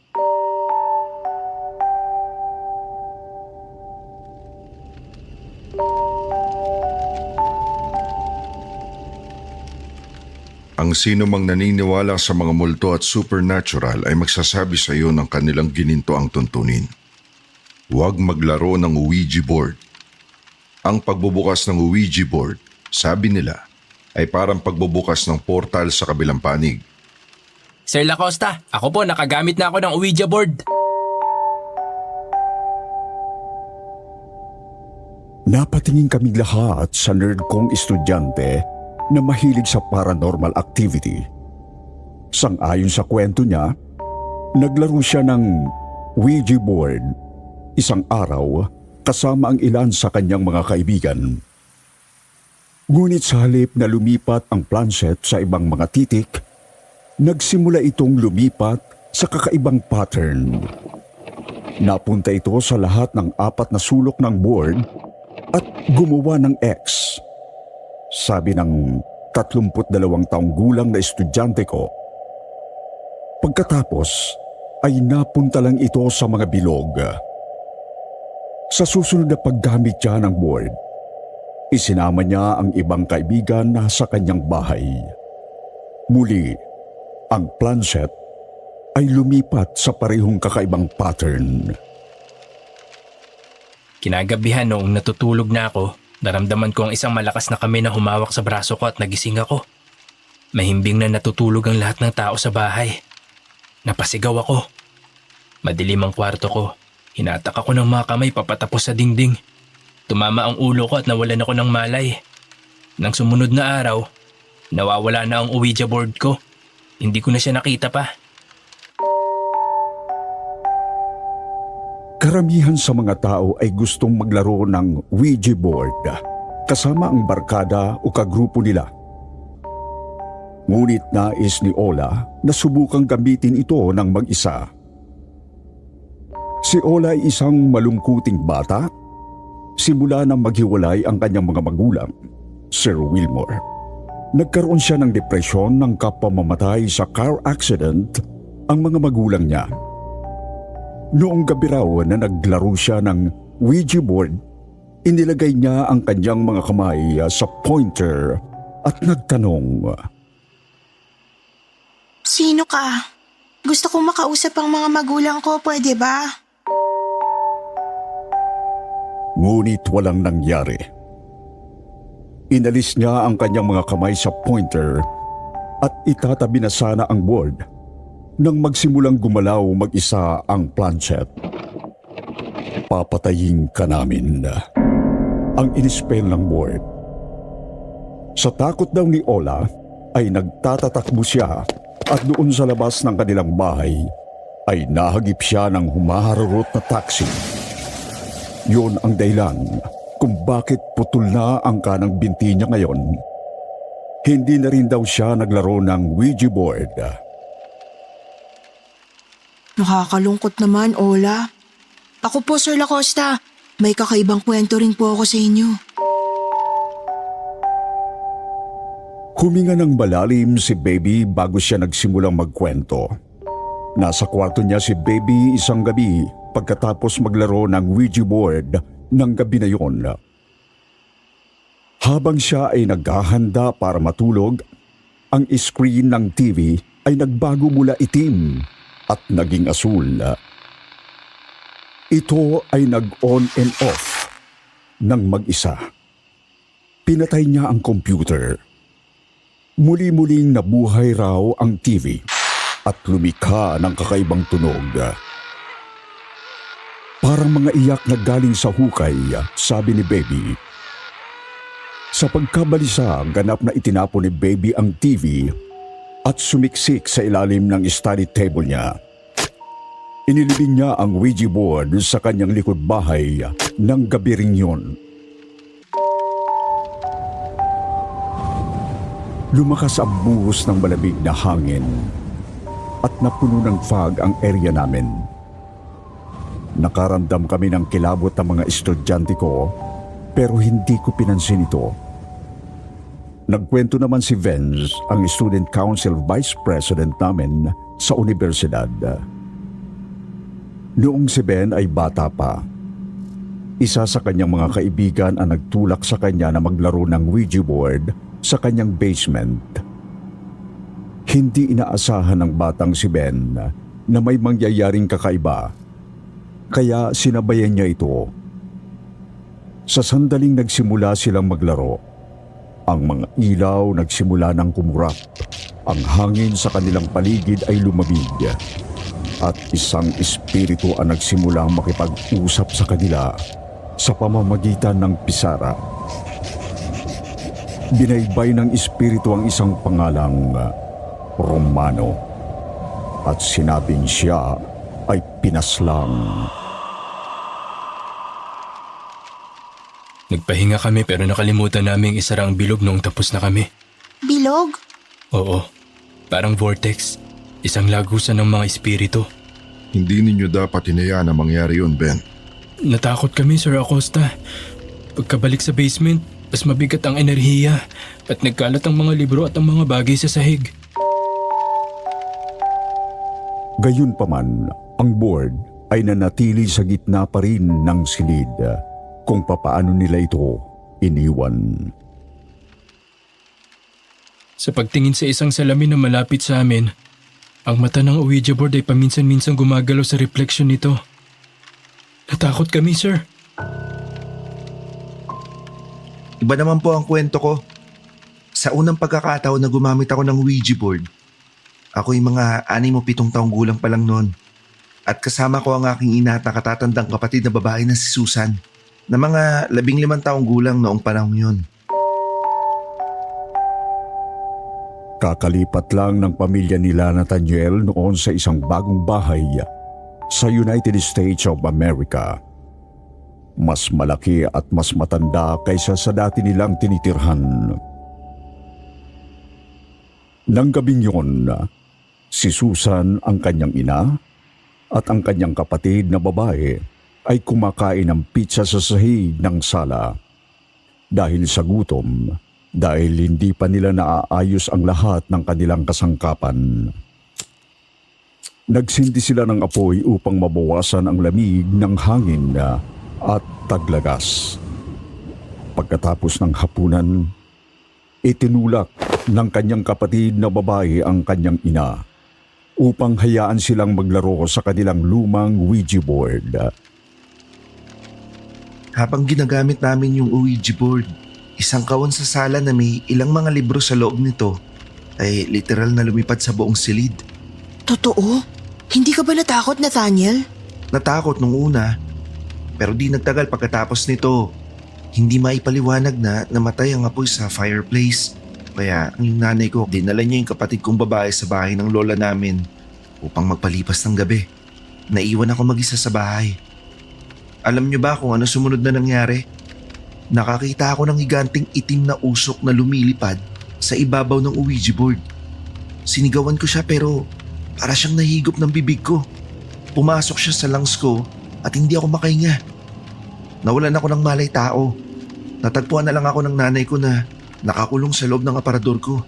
Ang sino mang naniniwala sa mga multo at supernatural ay magsasabi sa iyo ng kanilang gininto ang tuntunin. Huwag maglaro ng Ouija board. Ang pagbubukas ng Ouija board, sabi nila, ay parang pagbubukas ng portal sa kabilang panig. Sir Lacosta, ako po nakagamit na ako ng Ouija board. Napatingin kaming lahat sa nerd kong estudyante na mahilig sa paranormal activity. Sang-ayon sa kwento niya, naglaro siya ng Ouija board isang araw kasama ang ilan sa kanyang mga kaibigan. Ngunit sa halip na lumipat ang planset sa ibang mga titik, nagsimula itong lumipat sa kakaibang pattern. Napunta ito sa lahat ng 4 na sulok ng board at gumawa ng X. Sabi ng 32 taong gulang na estudyante ko. Pagkatapos ay napunta lang ito sa mga bilog. Sa susunod na paggamit niya ng board, isinama niya ang ibang kaibigan na sa kanyang bahay. Muli, ang planset ay lumipat sa parehong kakaibang pattern. Kinagabihan noong natutulog na ako, naramdaman ko ang isang malakas na kamay na humawak sa braso ko at nagising ako. Mahimbing na natutulog ang lahat ng tao sa bahay. Napasigaw ako. Madilim ang kwarto ko. Hinatak ako ng mga kamay papatapos sa dingding. Tumama ang ulo ko at nawalan ako ng malay. Nang sumunod na araw, nawawala na ang Ouija board ko. Hindi ko na siya nakita pa. Karamihan sa mga tao ay gustong maglaro ng Ouija board kasama ang barkada o kagrupo nila. Ngunit nais ni Ola na subukang gamitin ito ng mag-isa. Si Ola ay isang malungkuting bata. Simula nang maghiwalay ang kanyang mga magulang, Sir Wilmore. Nagkaroon siya ng depresyon nang kapamamatay sa car accident ang mga magulang niya. Noong gabi raw na naglaro siya ng Ouija board, inilagay niya ang kanyang mga kamay sa pointer at nagtanong, "Sino ka? Gusto kong makausap ang mga magulang ko, pwede ba?" Ngunit walang nangyari. Inalis niya ang kanyang mga kamay sa pointer at itatabi na sana ang board nang magsimulang gumalaw mag-isa ang planchette. "Papatayin ka namin," ang inispel ng board. Sa takot daw ni Ola ay nagtatatakbo siya at doon sa labas ng kanilang bahay ay nahagip siya ng humaharurot na taxi. Yun ang dahilan kung bakit putol na ang kanang binti niya ngayon. Hindi na rin daw siya naglaro ng Ouija board. Nakakalungkot naman, Ola. Ako po, Sir Lacosta. May kakaibang kwento rin po ako sa inyo. Huminga ng malalim si Baby bago siya nagsimulang magkwento. Nasa kwarto niya si Baby isang gabi pagkatapos maglaro ng Ouija board ng gabi na yon. Habang siya ay naghahanda para matulog, ang screen ng TV ay nagbago mula itim at naging asul. Ito ay nag-on and off ng mag-isa. Pinatay niya ang computer. Muli-muling nabuhay raw ang TV at lumikha ng kakaibang tunog. Parang mga iyak na galing sa hukay, sabi ni Baby. Sa pagkabalisa, ganap na itinapon ni Baby ang TV at sumiksik sa ilalim ng study table niya. Inilibing niya ang Ouija board sa kanyang likod bahay ng gabi ring yun. Lumakas ang buhos ng malamig na hangin at napuno ng fog ang area namin. Nakaramdam kami ng kilabot ng mga estudyante ko pero hindi ko pinansin ito. Nagkwento naman si Vince, ang Student Council Vice President namin sa universidad. Noong si Ben ay bata pa, isa sa kanyang mga kaibigan ang nagtulak sa kanya na maglaro ng Ouija board sa kanyang basement. Hindi inaasahan ng batang si Ben na may mangyayaring kakaiba, kaya sinabayan niya ito. Sa sandaling nagsimula silang maglaro, ang mga ilaw nagsimula ng kumurap, ang hangin sa kanilang paligid ay lumamig, at isang espiritu ang nagsimulang makipag-usap sa kanila sa pamamagitan ng pisara. Binaybay ng espiritu ang isang pangalang Romano at sinabing siya ay pinaslang. Nagpahinga kami pero nakalimutan naming isara ang bilog noong tapos na kami. Bilog? Oo, parang vortex. Isang lagusan ng mga espiritu. Hindi ninyo dapat hinayaan na mangyari yun, Ben. Natakot kami, Sir Acosta. Pagkabalik sa basement, mas mabigat ang enerhiya at nagkalat ang mga libro at ang mga bagay sa sahig. Gayunpaman, ang board ay nanatili sa gitna pa rin ng silid kung papaano nila ito iniwan. Sa pagtingin sa isang salamin na malapit sa amin, ang mata ng Ouija board ay paminsan-minsan gumagalaw sa reflection nito. Natakot kami, sir. Iba naman po ang kwento ko. Sa unang pagkakataon na gumamit ako ng Ouija board, ako yung mga 6 o 7 taong gulang pa lang noon. At kasama ko ang aking ina at nakatatandang kapatid na babae na si Susan, na mga 15 taong gulang noong panahon yun. Kakalipat lang ng pamilya nila Nathaniel noon sa isang bagong bahay sa United States of America. Mas malaki at mas matanda kaysa sa dati nilang tinitirhan. Nang gabing yun, si Susan ang kanyang ina at ang kanyang kapatid na babae ay kumakain ng pizza sa sahig ng sala. Dahil sa gutom, dahil hindi pa nila naaayos ang lahat ng kanilang kasangkapan. Nagsindi sila ng apoy upang mabawasan ang lamig ng hangin at taglagas. Pagkatapos ng hapunan, itinulak ng kanyang kapatid na babae ang kanyang ina upang hayaan silang maglaro sa kanilang lumang Ouija board. Habang ginagamit namin yung Ouija board, isang kahon sa sala na may ilang mga libro sa loob nito ay literal na lumipad sa buong silid. Totoo? Hindi ka ba natakot, Nathaniel? Natakot nung una, pero di nagtagal pagkatapos nito. Hindi maipaliwanag na namatay ang apoy sa fireplace. Kaya ang nanay ko, dinala niya yung kapatid kong babae sa bahay ng lola namin upang magpalipas ng gabi. Naiwan ako mag-isa sa bahay. Alam niyo ba kung ano sumunod na nangyari? Nakakita ako ng higanting itim na usok na lumilipad sa ibabaw ng Ouija board. Sinigawan ko siya pero para siyang nahigop ng bibig ko. Pumasok siya sa lungs ko at hindi ako makahinga. Nawalan ako ng malay tao. Natagpuan na lang ako ng nanay ko na nakakulong sa loob ng aparador ko.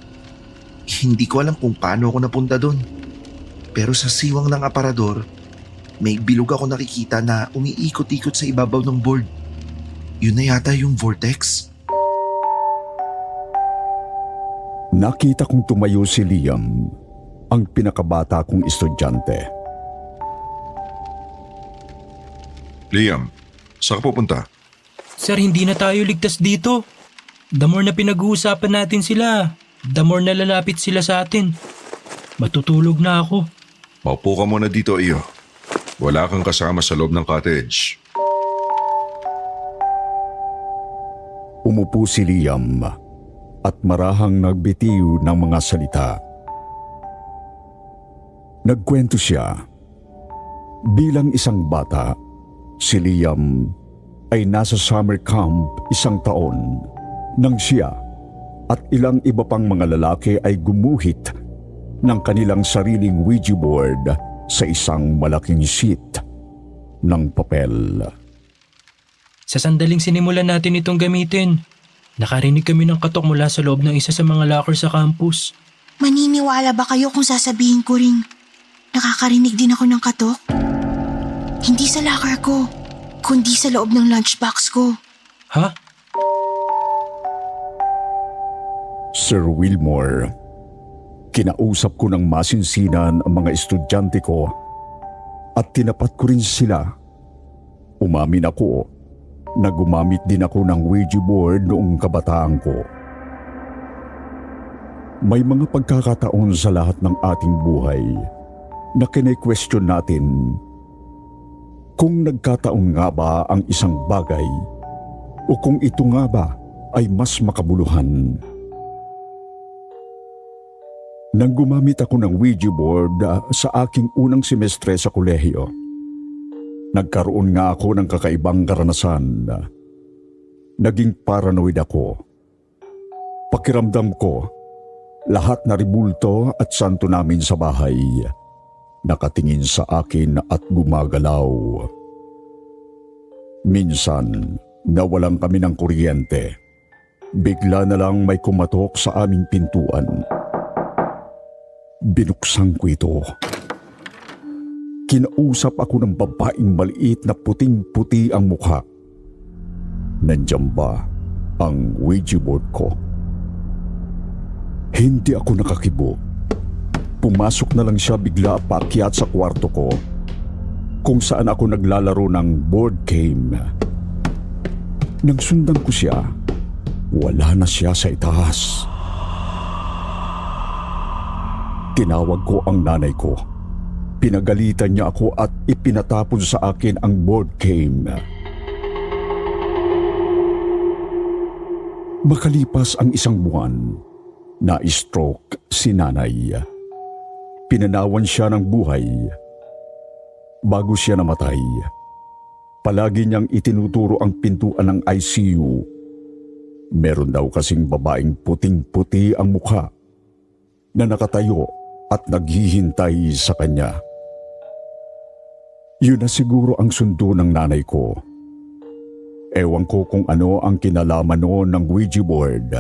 Hindi ko alam kung paano ako napunta doon. Pero sa siwang ng aparador, may bilog ako nakikita na umiikot-ikot sa ibabaw ng board. Yun na yata yung vortex. Nakita kong tumayo si Liam, ang pinakabata kong estudyante. Liam, saan ka pupunta? Sir, hindi na tayo ligtas dito. The more na pinag-uusapan natin sila, the more na lalapit sila sa atin. Matutulog na ako. Maupo ka muna dito, Iyo. Wala kang kasama sa loob ng cottage. Umupo si Liam at marahang nagbitiw ng mga salita. Nagkwento siya. Bilang isang bata, si Liam ay nasa summer camp 1 taon nang siya at ilang iba pang mga lalaki ay gumuhit ng kanilang sariling Ouija board sa isang malaking sheet ng papel. Sa sandaling sinimulan natin itong gamitin, nakarinig kami ng katok mula sa loob ng isa sa mga locker sa campus. Maniniwala ba kayo kung sasabihin ko ring nakakarinig din ako ng katok? Hindi sa locker ko, kundi sa loob ng lunchbox ko. Ha? Sir Wilmore, kinausap ko ng masinsinan ang mga estudyante ko at tinapat ko rin sila. Umamin ako na gumamit din ako ng Ouija board noong kabataan ko. May mga pagkakataon sa lahat ng ating buhay na kine-question natin kung nagkataon nga ba ang isang bagay o kung ito nga ba ay mas makabuluhan. Nang gumamit ako ng Ouija board sa aking unang semestre sa kolehiyo, nagkaroon nga ako ng kakaibang karanasan. Naging paranoid ako. Pakiramdam ko, lahat na ribulto at santo namin sa bahay nakatingin sa akin at gumagalaw. Minsan, nawalan kami ng kuryente. Bigla na lang may kumatok sa aming pintuan. Binuksan ko ito. Kinausap ako ng babaeng maliit na puting-puti ang mukha. Nandiyan ba ang Ouija board ko? Hindi ako nakakibo. Pumasok na lang siya bigla paakyat sa kwarto ko kung saan ako naglalaro ng board game. Nang sundan ko siya, wala na siya sa itaas. Tinawag ko ang nanay ko. Pinagalitan niya ako at ipinatapon sa akin ang board game. Makalipas ang isang buwan, na-stroke si nanay. Pinanawan siya ng buhay. Bago siya namatay, palagi niyang itinuturo ang pintuan ng ICU. Meron daw kasing babaeng puting-puti ang mukha na nakatayo at naghihintay sa kanya. Yun na siguro ang sundo ng nanay ko. Ewan ko kung ano ang kinalaman noon ng Ouija board.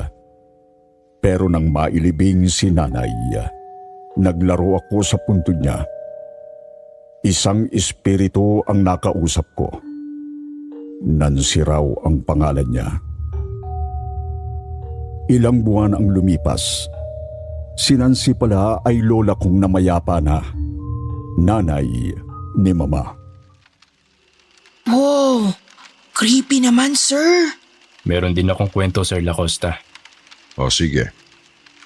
Pero nang mailibing si nanay, naglaro ako sa punto niya. Isang espiritu ang nakausap ko. Nancy raw ang pangalan niya. Ilang buwan ang lumipas. Si Nancy pala ay lola kong namayapa na. Nanay ni Mama. Wow! Creepy naman, sir. Meron din akong kwento, Sir Lacosta. O sige.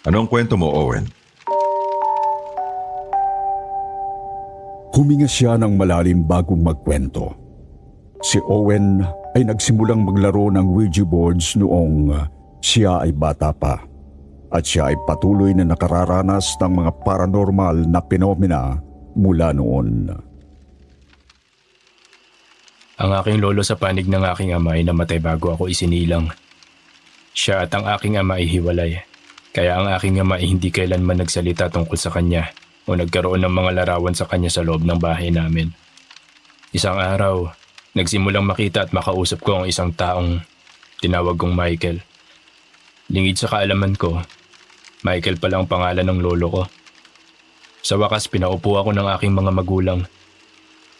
Anong kwento mo, Owen? Huminga siya ng malalim bago magkwento. Si Owen ay nagsimulang maglaro ng Ouija boards noong siya ay bata pa. At siya ay patuloy na nakararanas ng mga paranormal na phenomena mula noon. Ang aking lolo sa panig ng aking ama ay namatay bago ako isinilang. Siya at ang aking ama ay hiwalay. Kaya ang aking ama ay hindi kailanman nagsalita tungkol sa kanya o nagkaroon ng mga larawan sa kanya sa loob ng bahay namin. Isang araw, nagsimulang makita at makausap ko ang isang taong tinawag kong Michael. Lingid sa kaalaman ko, Michael pala ang pangalan ng lolo ko. Sa wakas, pinaupo ako ng aking mga magulang.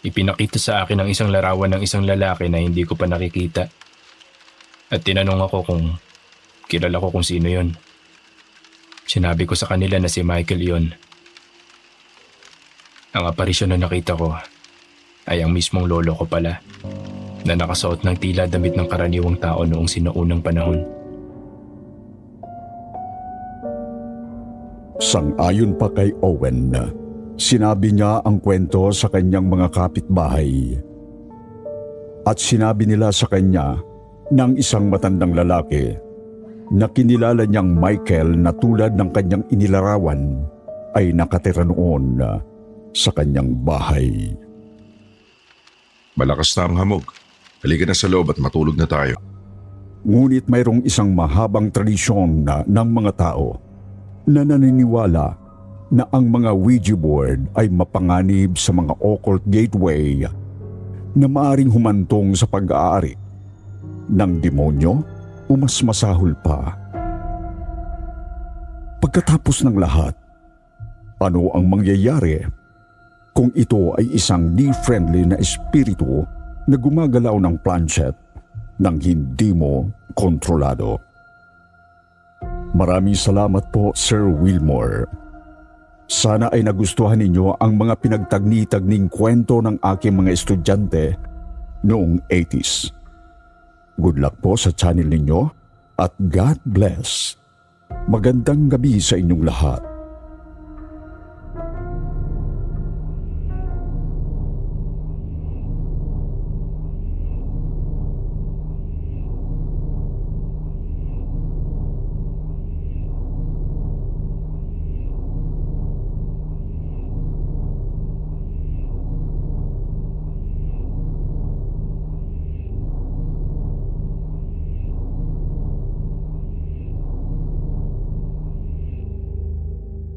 Ipinakita sa akin ang isang larawan ng isang lalaki na hindi ko pa nakikita. At tinanong ako kung kilala ko kung sino yon. Sinabi ko sa kanila na si Michael yon. Ang aparisyon na nakita ko ay ang mismong lolo ko pala, na nakasuot ng tila damit ng karaniwang tao noong sinaunang panahon. Sang-ayon pa kay Owen, sinabi niya ang kwento sa kanyang mga kapitbahay. At sinabi nila sa kanya ng isang matandang lalaki na kinilala niyang Michael na tulad ng kanyang inilarawan ay nakatira noon sa kanyang bahay. Malakas na ang hamog. Halika na sa loob at matulog na tayo. Ngunit mayroong isang mahabang tradisyon ng mga tao na naniniwala na ang mga Ouija board ay mapanganib sa mga occult gateway na maaring humantong sa pag-aari ng demonyo o mas masahol pa. Pagkatapos ng lahat, ano ang mangyayari kung ito ay isang di-friendly na espiritu na gumagalaw ng planchet nang hindi mo kontrolado? Maraming salamat po, Sir Wilmore. Sana ay nagustuhan ninyo ang mga pinagtagni-tagning kwento ng aking mga estudyante noong 80s. Good luck po sa channel ninyo at God bless. Magandang gabi sa inyong lahat.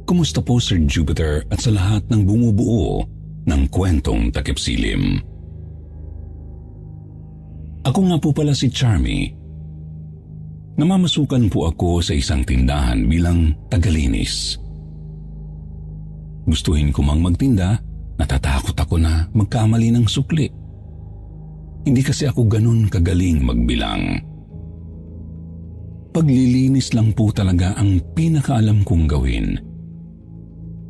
Kumusta po Sir Jupiter at sa lahat ng bumubuo ng kwentong takip silim? Ako nga po pala si Charmy. Namamasukan po ako sa isang tindahan bilang tagalinis. Gustuhin ko mang magtinda, natatakot ako na magkamali ng sukli. Hindi kasi ako ganun kagaling magbilang. Paglilinis lang po talaga ang pinakaalam kong gawin.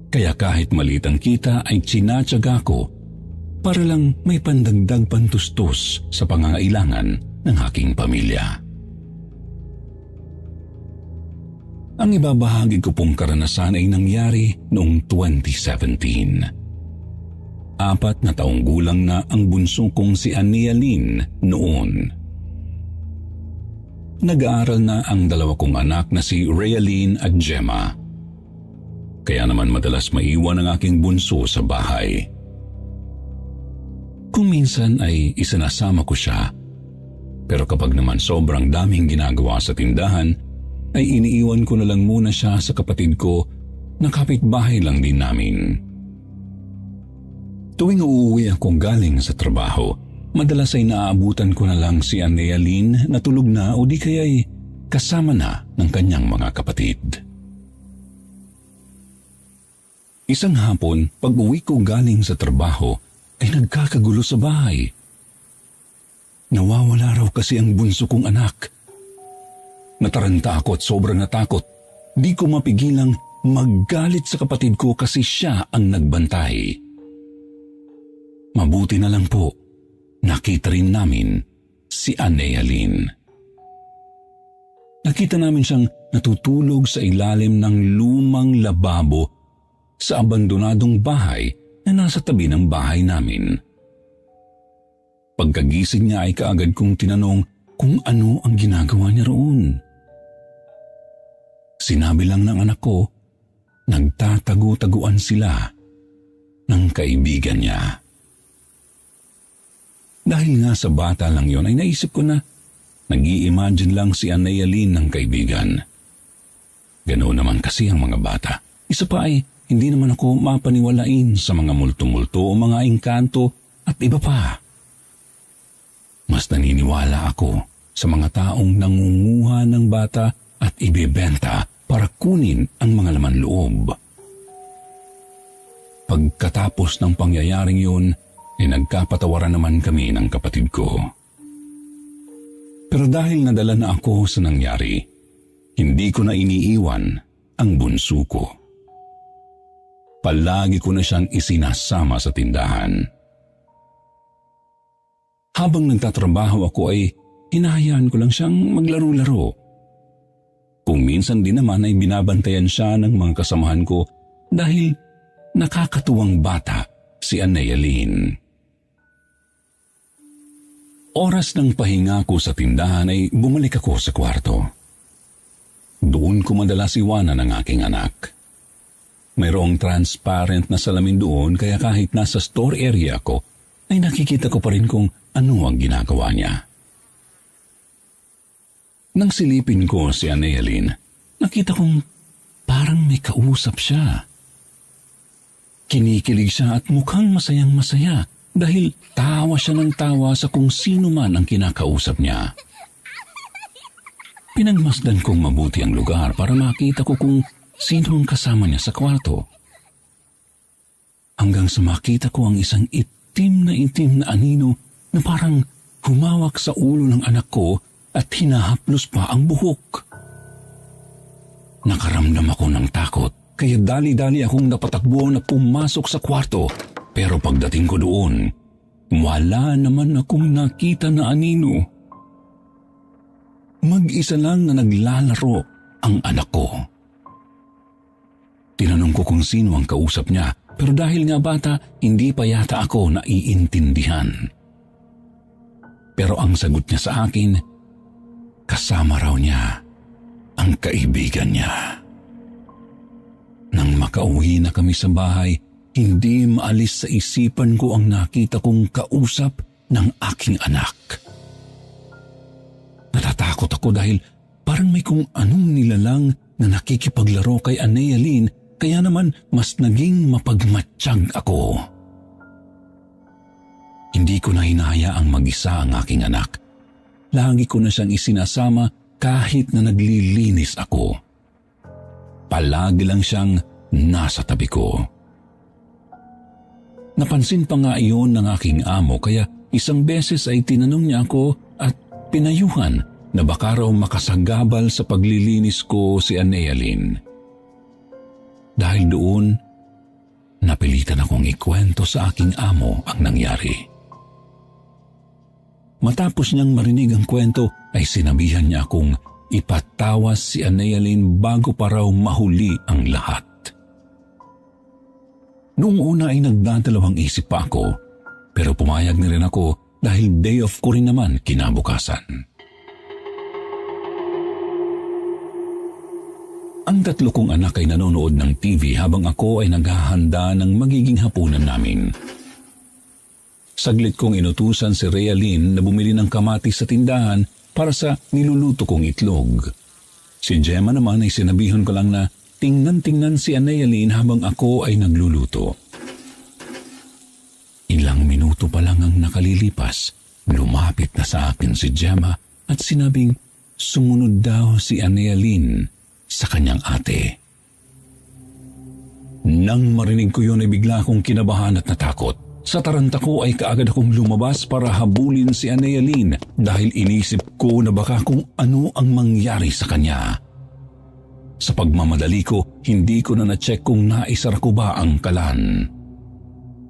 Kaya kahit maliit ang kita ay tsinatsaga ko para lang may pandagdag pantustos sa pangangailangan ng aking pamilya. Ang ibabahagi ko pong karanasan ay nangyari noong 2017. 4 na taong gulang na ang bunso kong si Anialyn noon. Nag-aaral na ang 2 kong anak na si Realyn at Gemma. Kaya naman madalas maiwan ang aking bunso sa bahay. Kung minsan ay isinasama ko siya, pero kapag naman sobrang daming ginagawa sa tindahan, ay iniiwan ko na lang muna siya sa kapatid ko na kapitbahay lang din namin. Tuwing uuwi ako galing sa trabaho, madalas ay naaabutan ko na lang si Anialyn na tulog na o di kaya'y kasama na ng kanyang mga kapatid. Isang hapon, pag-uwi ko galing sa trabaho, ay nagkakagulo sa bahay. Nawawala raw kasi ang bunso kong anak. Nataranta ako at sobrang natakot. Di ko mapigilang maggalit sa kapatid ko kasi siya ang nagbantay. Mabuti na lang po, nakita rin namin si Anialyn. Nakita namin siyang natutulog sa ilalim ng lumang lababo sa abandonadong bahay na nasa tabi ng bahay namin. Pagkagising niya ay kaagad kong tinanong kung ano ang ginagawa niya roon. Sinabi lang ng anak ko, nagtatago-taguan sila ng kaibigan niya. Dahil nga sa bata lang yon ay naisip ko na nag-i-imagine lang si Anialyn ng kaibigan. Ganoon naman kasi ang mga bata. Isa pa ay hindi naman ako mapaniwalain sa mga multo-multo o mga engkanto at iba pa. Mas naniniwala ako sa mga taong nangunguha ng bata at ibebenta para kunin ang mga laman loob. Pagkatapos ng pangyayaring yun, ay nagkapatawaran naman kami ng kapatid ko. Pero dahil nadala na ako sa nangyari, hindi ko na iniiwan ang bunso ko. Palagi ko na siyang isinasama sa tindahan. Habang nagtatrabaho ako ay hinahayaan ko lang siyang maglaro-laro. Kung minsan din naman ay binabantayan siya ng mga kasamahan ko dahil nakakatuwang bata si Anialyn. Oras ng pahinga ko sa tindahan ay bumalik ako sa kwarto. Doon ko madalas iwanan ang aking anak. Mayroong transparent na salamin doon kaya kahit nasa store area ko ay nakikita ko pa rin kung ano ang ginagawa niya. Nang silipin ko si Anialyn, nakita kong parang may kausap siya. Kinikilig siya at mukhang masayang-masaya dahil tawa siya ng tawa sa kung sino man ang kinakausap niya. Pinagmasdan kong mabuti ang lugar para makita ko kung sino ang kasama niya sa kwarto. Hanggang sa makita ko ang isang itim na anino na parang humawak sa ulo ng anak ko at hinahaplos pa ang buhok. Nakaramdam ako ng takot kaya dali-dali akong napatakbo na pumasok sa kwarto. Pero pagdating ko doon, wala naman akong nakita na anino. Mag-isa lang na naglalaro ang anak ko. Tinanong ko kung sino ang kausap niya, pero dahil nga bata, hindi pa yata ako naiintindihan. Pero ang sagot niya sa akin, kasama raw niya ang kaibigan niya. Nang makauwi na kami sa bahay, hindi maalis sa isipan ko ang nakita kong kausap ng aking anak. Natatakot ako dahil parang may kung anong nilalang na nakikipaglaro kay Anialyn kaya naman mas naging mapagmatsyag ako. Hindi ko na hinahayaang mag-isa ang aking anak. Lagi ko na siyang isinasama kahit na naglilinis ako. Palagi lang siyang nasa tabi ko. Napansin pa nga iyon ng aking amo kaya isang beses ay tinanong niya ako at pinayuhan na baka raw makasagabal sa paglilinis ko si Anealyn. Dahil doon, napilitan akong ikwento sa aking amo ang nangyari. Matapos niyang marinig ang kwento ay sinabihan niya akong ipatawas si Anealyn bago pa raw mahuli ang lahat. Noong una ay nagdadalawang isip pa ako, pero pumayag na rin ako dahil day off ko rin naman kinabukasan. Ang 3 kong anak ay nanonood ng TV habang ako ay naghahanda ng magiging hapunan namin. Saglit kong inutusan si Realyn na bumili ng kamatis sa tindahan para sa niluluto kong itlog. Si Gemma naman ay sinabihan ko lang na tingnan-tingnan si Anealyn habang ako ay nagluluto. Ilang minuto pa lang ang nakalilipas, lumapit na sa akin si Gemma at sinabing sumunod daw si Anealyn sa kanyang ate. Nang marinig ko yun ay bigla akong kinabahan at natakot. Sa taranta ko ay kaagad akong lumabas para habulin si Anealyn dahil inisip ko na baka kung ano ang mangyari sa kanya. Sa pagmamadali ko, hindi ko na na-check kung naisara ko ba ang kalan.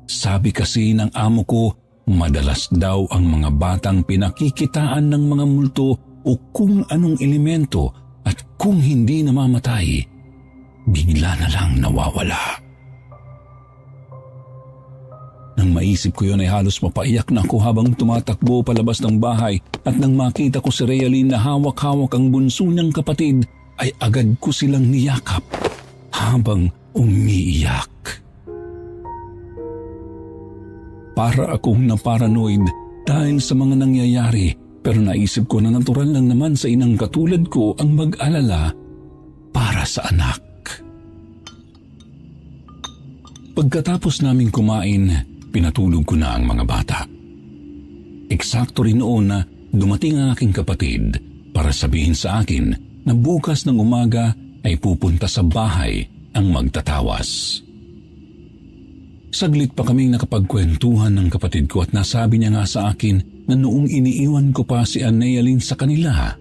Sabi kasi ng amo ko, madalas daw ang mga batang pinakikitaan ng mga multo o kung anong elemento at kung hindi namamatay, bigla na lang nawawala. Nang maisip ko yun ay halos mapaiyak na ako habang tumatakbo palabas ng bahay at nang makita ko si Realyn na hawak-hawak ang bunso niyang kapatid ay agad ko silang niyakap habang umiiyak. Para akong naparanoid dahil sa mga nangyayari pero naisip ko na natural lang naman sa inang katulad ko ang mag-alala para sa anak. Pagkatapos naming kumain, pinatulog ko na ang mga bata. Eksakto rin noon na dumating ang aking kapatid para sabihin sa akin na bukas ng umaga ay pupunta sa bahay ang magtatawas. Saglit pa kaming nakapagkwentuhan ng kapatid ko at nasabi niya nga sa akin na noong iniiwan ko pa si Anealyn sa kanila,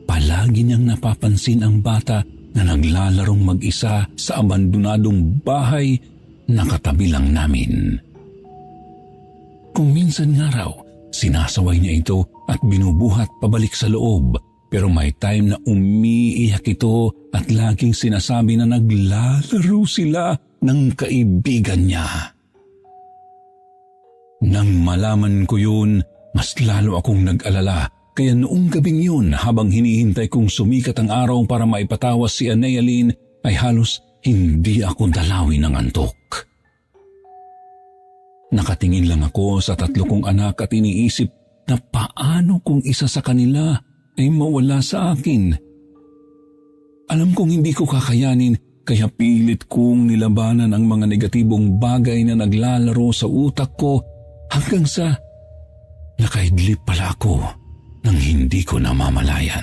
palagi niyang napapansin ang bata na naglalarong mag-isa sa abandonadong bahay na katabi lang namin. Kung minsan nga raw, sinasaway niya ito at binubuhat pabalik sa loob, pero may time na umiiyak ito at laging sinasabi na naglalaro sila ng kaibigan niya. Nang malaman ko yun, mas lalo akong nag-alala, kaya noong gabing yun habang hinihintay kong sumikat ang araw para maipatawas si Anealyn, ay halos hindi ako dalawin ng antok. Nakatingin lang ako sa 3 kong anak at iniisip na paano kung isa sa kanila ay mawala sa akin. Alam kong hindi ko kakayanin kaya pilit kong nilabanan ang mga negatibong bagay na naglalaro sa utak ko hanggang sa nakaidlip pala ako nang hindi ko namamalayan.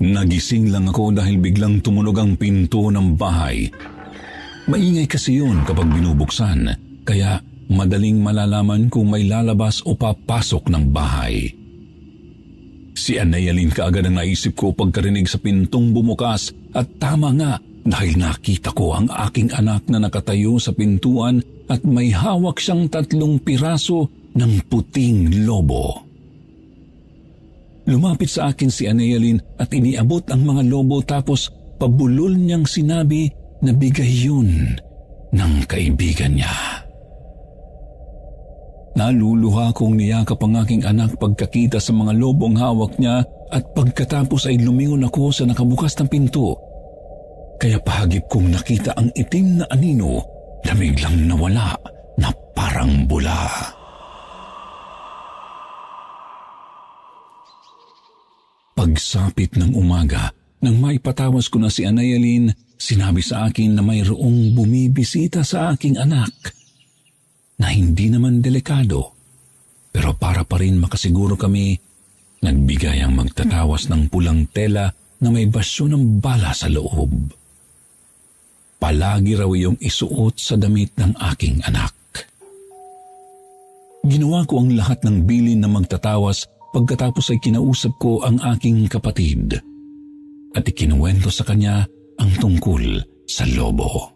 Nagising lang ako dahil biglang tumunog ang pinto ng bahay. Maingay kasi yun kapag binubuksan, kaya madaling malalaman kung may lalabas o papasok ng bahay. Si Anealyn kaagad ang naisip ko pagkarinig sa pintong bumukas at tama nga dahil nakita ko ang aking anak na nakatayo sa pintuan at may hawak siyang 3 piraso ng puting lobo. Lumapit sa akin si Anealyn at iniabot ang mga lobo tapos pabulol niyang sinabi na bigay yun ng kaibigan niya. Naluluha kong niyakap ang aking anak pagkakita sa mga lobong hawak niya at pagkatapos ay lumingon ako sa nakabukas ng pinto. Kaya pahagip kong nakita ang itim na anino na biglang nawala na parang bula. Pagsapit ng umaga, nang maipatawas ko na si Anayaline, sinabi sa akin na mayroong bumibisita sa aking anak na hindi naman delikado. Pero para pa rin makasiguro kami, nagbigay ang magtatawas ng pulang tela na may basyo ng bala sa loob. Palagi raw iyong isuot sa damit ng aking anak. Ginawa ko ang lahat ng bilin na magtatawas pagkatapos ay kinausap ko ang aking kapatid at ikinuwento sa kanya ang tungkol sa lobo.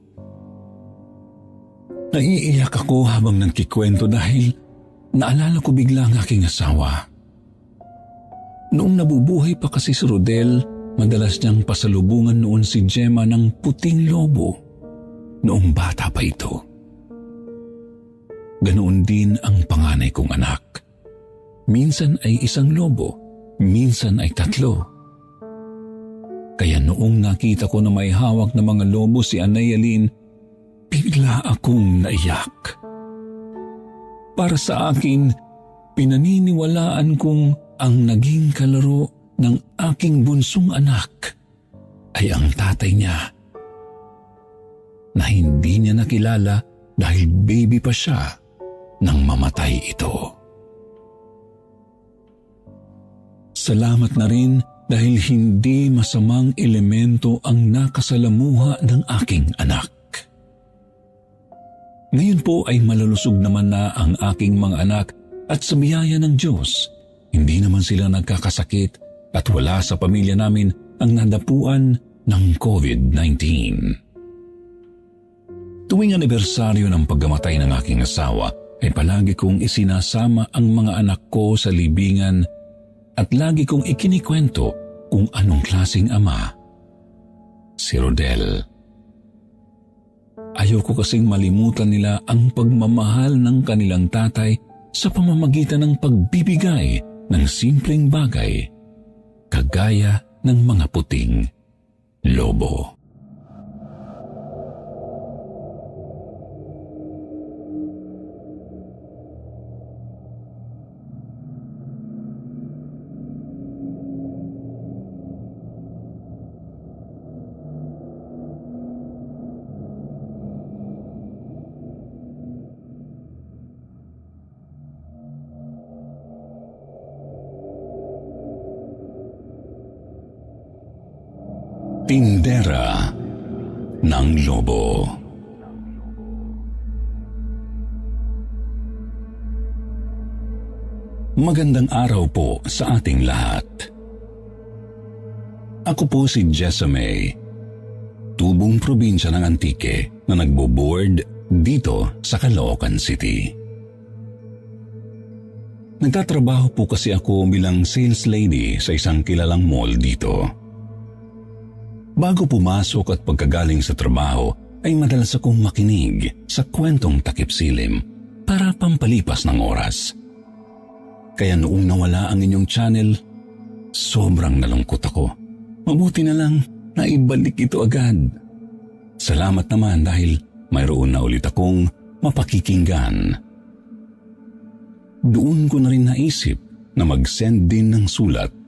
Naiiyak ako habang nagkikwento dahil naalala ko bigla ang aking asawa. Noong nabubuhay pa kasi si Rodel, madalas niyang pasalubungan noon si Gemma ng puting lobo noong bata pa ito. Ganoon din ang panganay kong anak. Minsan ay isang lobo, minsan ay 3. Kaya noong nakita ko na may hawak na mga lobo si Anayaline, bigla akong naiyak. Para sa akin, pinaniniwalaan kong ang naging kalaro ng aking bunsong anak ay ang tatay niya na hindi niya nakilala dahil baby pa siya nang mamatay ito. Salamat na rin dahil hindi masamang elemento ang nakasalamuha ng aking anak. Ngayon po ay malalusog naman na ang aking mga anak at sa biyaya ng Diyos, hindi naman sila nagkakasakit at wala sa pamilya namin ang nadapuan ng COVID-19. Tuwing anibersaryo ng pagkamatay ng aking asawa, ay palagi kong isinasama ang mga anak ko sa libingan at lagi kong ikinikwento kung anong klaseng ama si Rodel. Ayoko kasing malimutan nila ang pagmamahal ng kanilang tatay sa pamamagitan ng pagbibigay ng simpleng bagay kagaya ng mga puting lobo. Tindera ng Lobo. Magandang araw po sa ating lahat. Ako po si Jessame, tubong probinsya ng Antique na nagbo-board dito sa Caloocan City. Nagtatrabaho po kasi ako bilang sales lady sa isang kilalang mall dito. Bago pumasok at pagkagaling sa trabaho, ay madalas akong makinig sa kwentong takip-silim para pampalipas ng oras. Kaya noong nawala ang inyong channel, sobrang nalungkot ako. Mabuti na lang na ibalik ito agad. Salamat naman dahil mayroon na ulit akong mapakikinggan. Doon ko na rin naisip na mag-send din ng sulat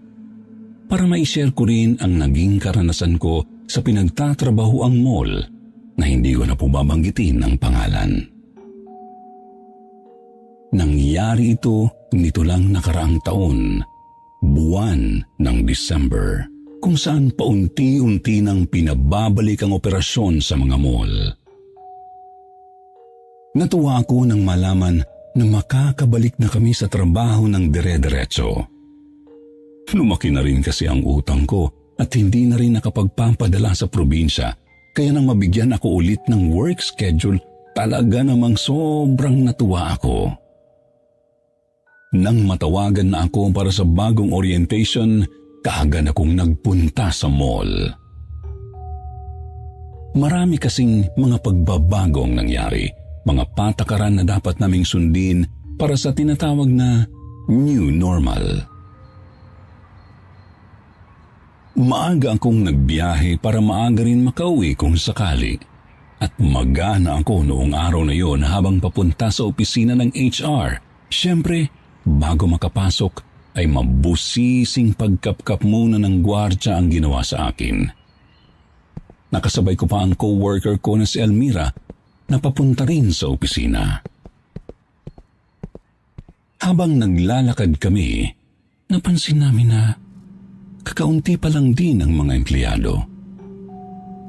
para ma-share ko rin ang naging karanasan ko sa pinagtatrabahuang mall na hindi ko na po babanggitin ang pangalan. Nangyari ito nito lang nakaraang taon, buwan ng December, kung saan paunti-unti nang pinababalik ang operasyon sa mga mall. Natuwa ako nang malaman na makakabalik na kami sa trabaho ng dire-diretso. Lumaki na rin kasi ang utang ko at hindi na rin nakapagpapadala sa probinsya, kaya nang mabigyan ako ulit ng work schedule, talaga namang sobrang natuwa ako. Nang matawagan na ako para sa bagong orientation, kaagad akong nagpunta sa mall. Marami kasing mga pagbabagong nangyari, mga patakaran na dapat naming sundin para sa tinatawag na new normal. Maaga akong nagbiyahe para maaga rin makauwi kung sakali. At magana ako noong araw na yon habang papunta sa opisina ng HR. Siyempre, bago makapasok, ay mabusising pagkapkap muna ng gwardya ang ginawa sa akin. Nakasabay ko pa ang co-worker ko na si Elmira na papunta rin sa opisina. Habang naglalakad kami, napansin namin na kakaunti pa lang din ang mga empleyado.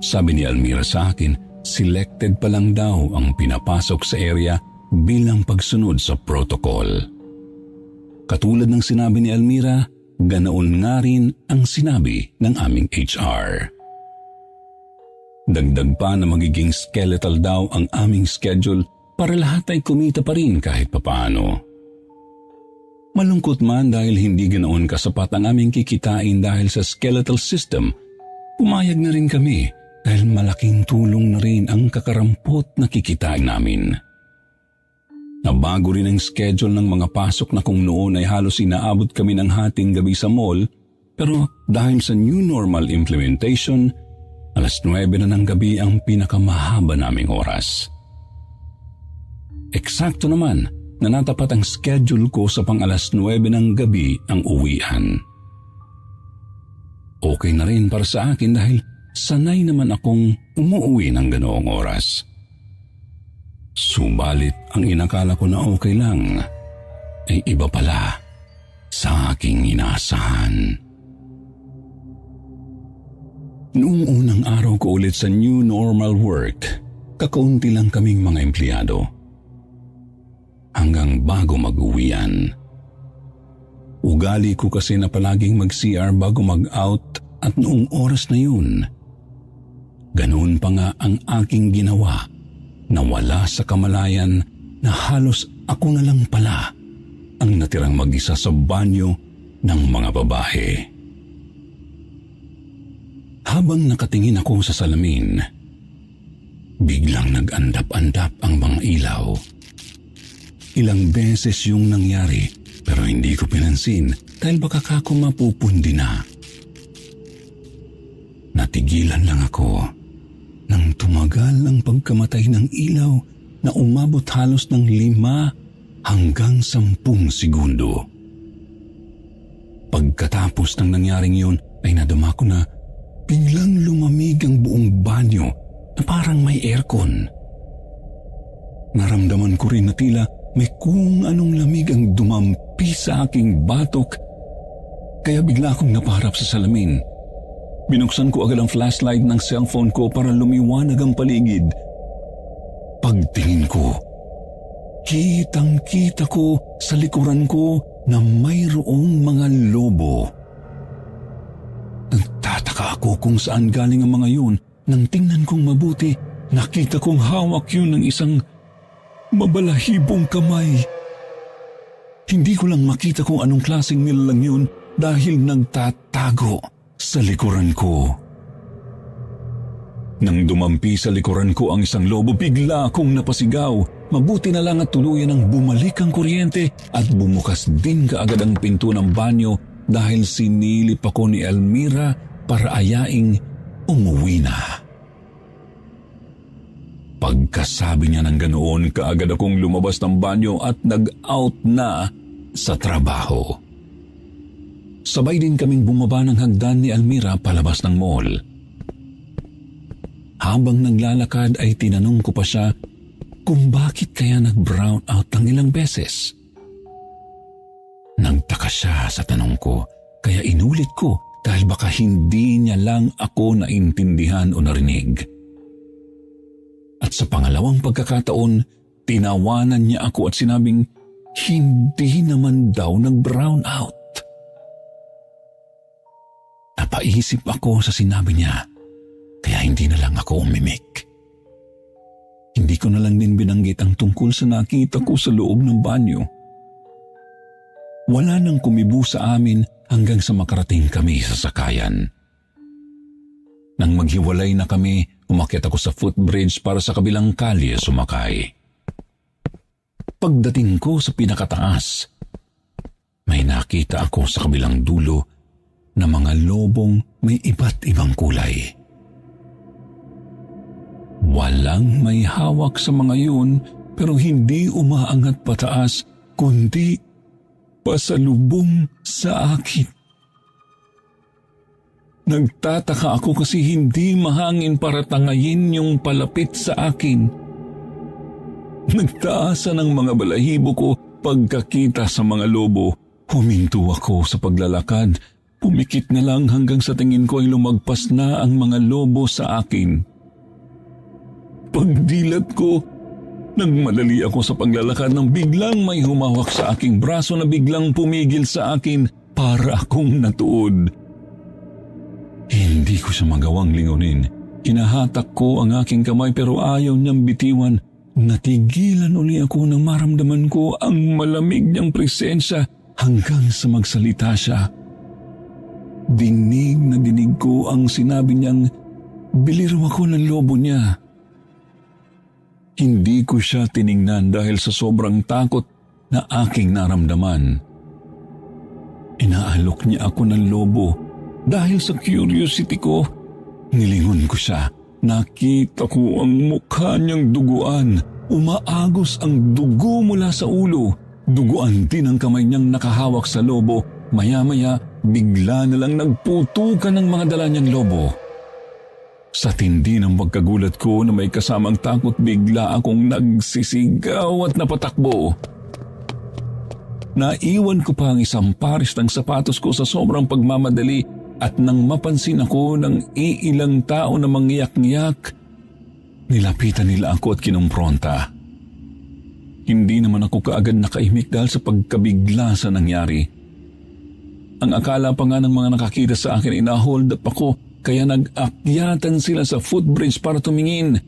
Sabi ni Elmira sa akin, selected pa lang daw ang pinapasok sa area bilang pagsunod sa protocol. Katulad ng sinabi ni Elmira, ganoon nga rin ang sinabi ng aming HR. Dagdag pa na magiging skeletal daw ang aming schedule para lahat ay kumita pa rin kahit papaano. Malungkot man dahil hindi ganoon kasapat ang aming kikitain dahil sa skeletal system, pumayag na rin kami dahil malaking tulong na rin ang kakarampot na kikitain namin. Nabago rin ang schedule ng mga pasok na kung noon ay halos inaabot kami ng hating gabi sa mall, pero dahil sa new normal implementation, 9:00 na ng gabi ang pinakamahaba naming oras. Eksakto naman na natapat ang schedule ko sa pang 9:00 ng gabi ang uwian. Okay na rin para sa akin dahil sanay naman akong umuwi ng ganoong oras. Subalit ang inakala ko na okay lang ay iba pala sa aking inaasahan. Noong unang araw ko ulit sa new normal work, kakaunti lang kaming mga empleyado. Hanggang bago mag-uwian. Ugali ko kasi na palaging mag-CR bago mag-out at noong oras na yun, ganoon pa nga ang aking ginawa. Nawala sa kamalayan na halos ako na lang pala ang natirang mag-isa sa banyo ng mga babae. Habang nakatingin ako sa salamin, biglang nag-andap-andap ang mga ilaw. Ilang beses yung nangyari pero hindi ko pinansin dahil baka kako mapupundi na. Natigilan lang ako nang tumagal ang pagkamatay ng ilaw na umabot halos ng 5 hanggang 10 segundo. Pagkatapos ng nangyaring yun ay nadama ko na biglang lumamig ang buong banyo na parang may aircon. Naramdaman ko rin na tila may kung anong lamig ang dumampi sa aking batok kaya bigla akong napaharap sa salamin. Binuksan ko agad ang flashlight ng cellphone ko para lumiwanag ang paligid. Pagtingin ko, kitang-kita ko sa likuran ko na mayroong mga lobo. Nagtataka ako kung saan galing ang mga yun. Nang tingnan kong mabuti, nakita kong hawak yun ng isang mabalahibong kamay. Hindi ko lang makita kung anong klaseng nilalang yun dahil nagtatago sa likuran ko. Nang dumampi sa likuran ko ang isang lobo, bigla akong napasigaw. Mabuti na lang at tuluyan ang bumalik ang kuryente at bumukas din kaagad ang pinto ng banyo dahil sinilip ako ni Elmira para ayaing umuwi na. Pagkasabi niya ng ganoon, kaagad akong lumabas ng banyo at nag-out na sa trabaho. Sabay din kaming bumaba ng hagdan ni Elmira palabas ng mall. Habang naglalakad ay tinanong ko pa siya kung bakit kaya nag-brown out ng ilang beses. Nagtaka siya sa tanong ko kaya inulit ko dahil baka hindi niya lang ako naintindihan o narinig. At sa pangalawang pagkakataon, tinawanan niya ako at sinabing hindi naman daw nag-brown out. Napaisip ako sa sinabi niya, kaya hindi na lang ako umimik. Hindi ko na lang din binanggit ang tungkol sa nakita ko sa loob ng banyo. Wala nang kumibo sa amin hanggang sa makarating kami sa sakayan. Nang maghiwalay na kami, umakyat ako sa footbridge para sa kabilang kalye sumakay. Pagdating ko sa pinakataas, may nakita ako sa kabilang dulo na mga lobong may iba't ibang kulay. Walang may hawak sa mga yun pero hindi umaangat pataas kundi pasalubong sa akin. Nagtataka ako kasi hindi mahangin para tangayin yung palapit sa akin. Nagtaasan ang mga balahibo ko pagkakita sa mga lobo. Huminto ako sa paglalakad. Pumikit na lang hanggang sa tingin ko ay lumagpas na ang mga lobo sa akin. Pagdilat ko, nagmadali ako sa paglalakad nang biglang may humawak sa aking braso na biglang pumigil sa akin para akong natuod. Hindi ko siya magawang lingunin. Hinahatak ko ang aking kamay pero ayaw niyang bitiwan. Natigilan uli ako nang maramdaman ko ang malamig niyang presensya hanggang sa magsalita siya. Dinig na dinig ko ang sinabi niyang biliro ako ng lobo niya. Hindi ko siya tiningnan dahil sa sobrang takot na aking naramdaman. Inaalok niya ako ng lobo. Dahil sa curiosity ko, nilingon ko siya. Nakita ko ang mukha niyang duguan. Umaagos ang dugo mula sa ulo. Duguan din ang kamay niyang nakahawak sa lobo. Maya-maya, bigla na lang nagputukan ng mga dala niyang lobo. Sa tindi ng pagkagulat ko na may kasamang takot, bigla akong nagsisigaw at napatakbo. Naiwan ko pa ang isang pares ng sapatos ko sa sobrang pagmamadali at nang mapansin ako ng iilang tao na mangyak-ngyak, nilapitan nila ako at kinumpronta. Hindi naman ako kaagad nakaimik dahil sa pagkabigla sa nangyari. Ang akala pa nga ng mga nakakita sa akin ay na-hold up ako kaya nag-akyatan sila sa footbridge para tumingin.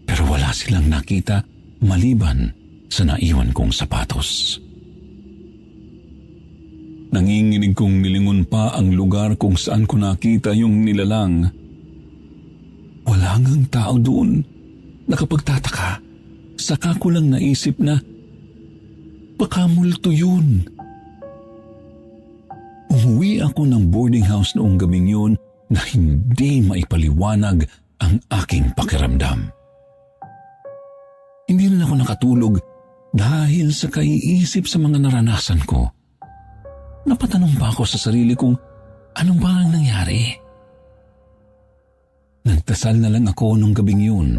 Pero wala silang nakita maliban sa naiwan kong sapatos. Nanginginig kong nilingon pa ang lugar kung saan ko nakita yung nilalang. Wala ngang tao doon. Nakapagtataka. Saka ko lang naisip na baka multo yun. Umuwi ako ng boarding house noong gabing yun na hindi maipaliwanag ang aking pakiramdam. Hindi rin ako nakatulog dahil sa kaiisip sa mga naranasan ko. Napatanong pa ako sa sarili kung anong ba ang nangyari. Nagdasal na lang ako nung gabing yun.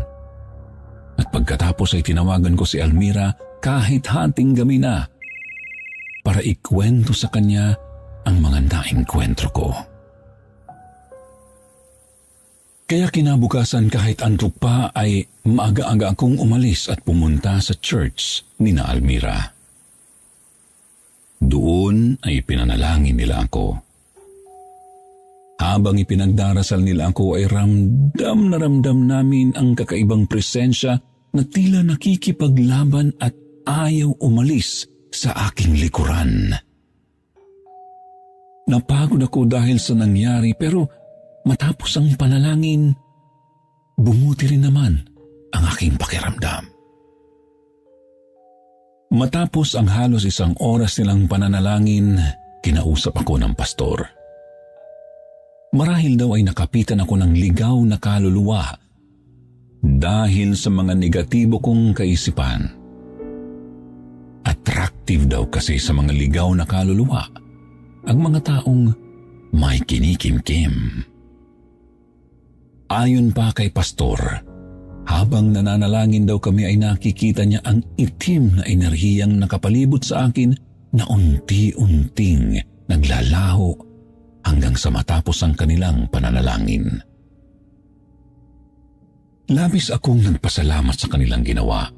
At pagkatapos ay tinawagan ko si Almira kahit hating gabi na para ikwento sa kanya ang mga naengkwentro ko. Kaya kinabukasan kahit antok pa ay maaga-aga akong umalis at pumunta sa church ni na Almira. Doon ay pinanalangin nila ako. Habang ipinagdarasal nila ako ay ramdam na ramdam namin ang kakaibang presensya na tila nakikipaglaban at ayaw umalis sa aking likuran. Napagod ako dahil sa nangyari pero matapos ang panalangin, bumuti rin naman ang aking pakiramdam. Matapos ang halos 1 oras nilang pananalangin, kinausap ako ng pastor. Marahil daw ay nakapitan ako ng ligaw na kaluluwa dahil sa mga negatibo kong kaisipan. Attractive daw kasi sa mga ligaw na kaluluwa ang mga taong may kinikimkim. Ayon pa kay pastor, habang nananalangin daw kami ay nakikita niya ang itim na enerhiyang nakapalibot sa akin na unti-unting naglalaho hanggang sa matapos ang kanilang pananalangin. Labis akong nagpasalamat sa kanilang ginawa.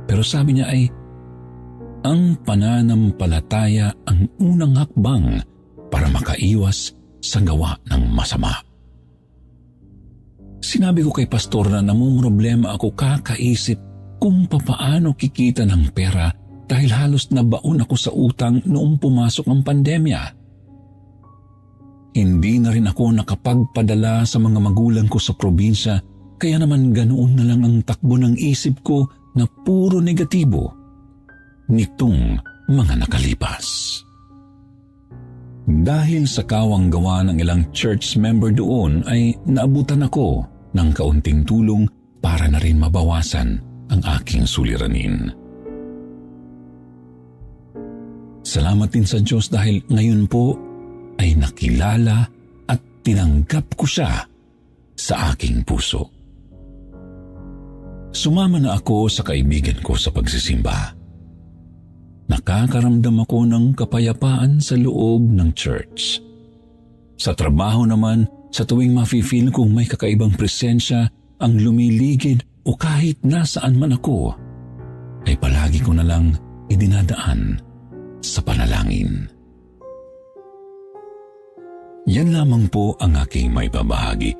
Pero sabi niya ay, ang pananampalataya ang unang hakbang para makaiwas sa gawa ng masama. Sinabi ko kay pastor na namumroblema ako kakaisip kung papaano kikita ng pera dahil halos nabaon ako sa utang noong pumasok ang pandemya. Hindi na rin ako nakapagpadala sa mga magulang ko sa probinsya kaya naman ganoon na lang ang takbo ng isip ko na puro negatibo nitong mga nakalipas. Dahil sa kawang gawa ng ilang church member doon ay naabutan ako ng kaunting tulong para na rin mabawasan ang aking suliranin. Salamat din sa Diyos dahil ngayon po ay nakilala at tinanggap ko siya sa aking puso. Sumama na ako sa kaibigan ko sa pagsisimba. Nakakaramdam ako ng kapayapaan sa loob ng church. Sa trabaho naman, sa tuwing mafe-feel kong may kakaibang presensya ang lumiligid o kahit nasaan man ako, ay palagi ko na lang idinadaan sa panalangin. Yan lamang po ang aking may babahagi.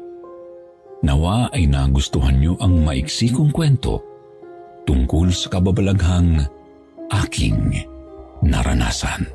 Nawa ay nagustuhan niyo ang maiksi kong kwento tungkol sa kababalaghang aking naranasan.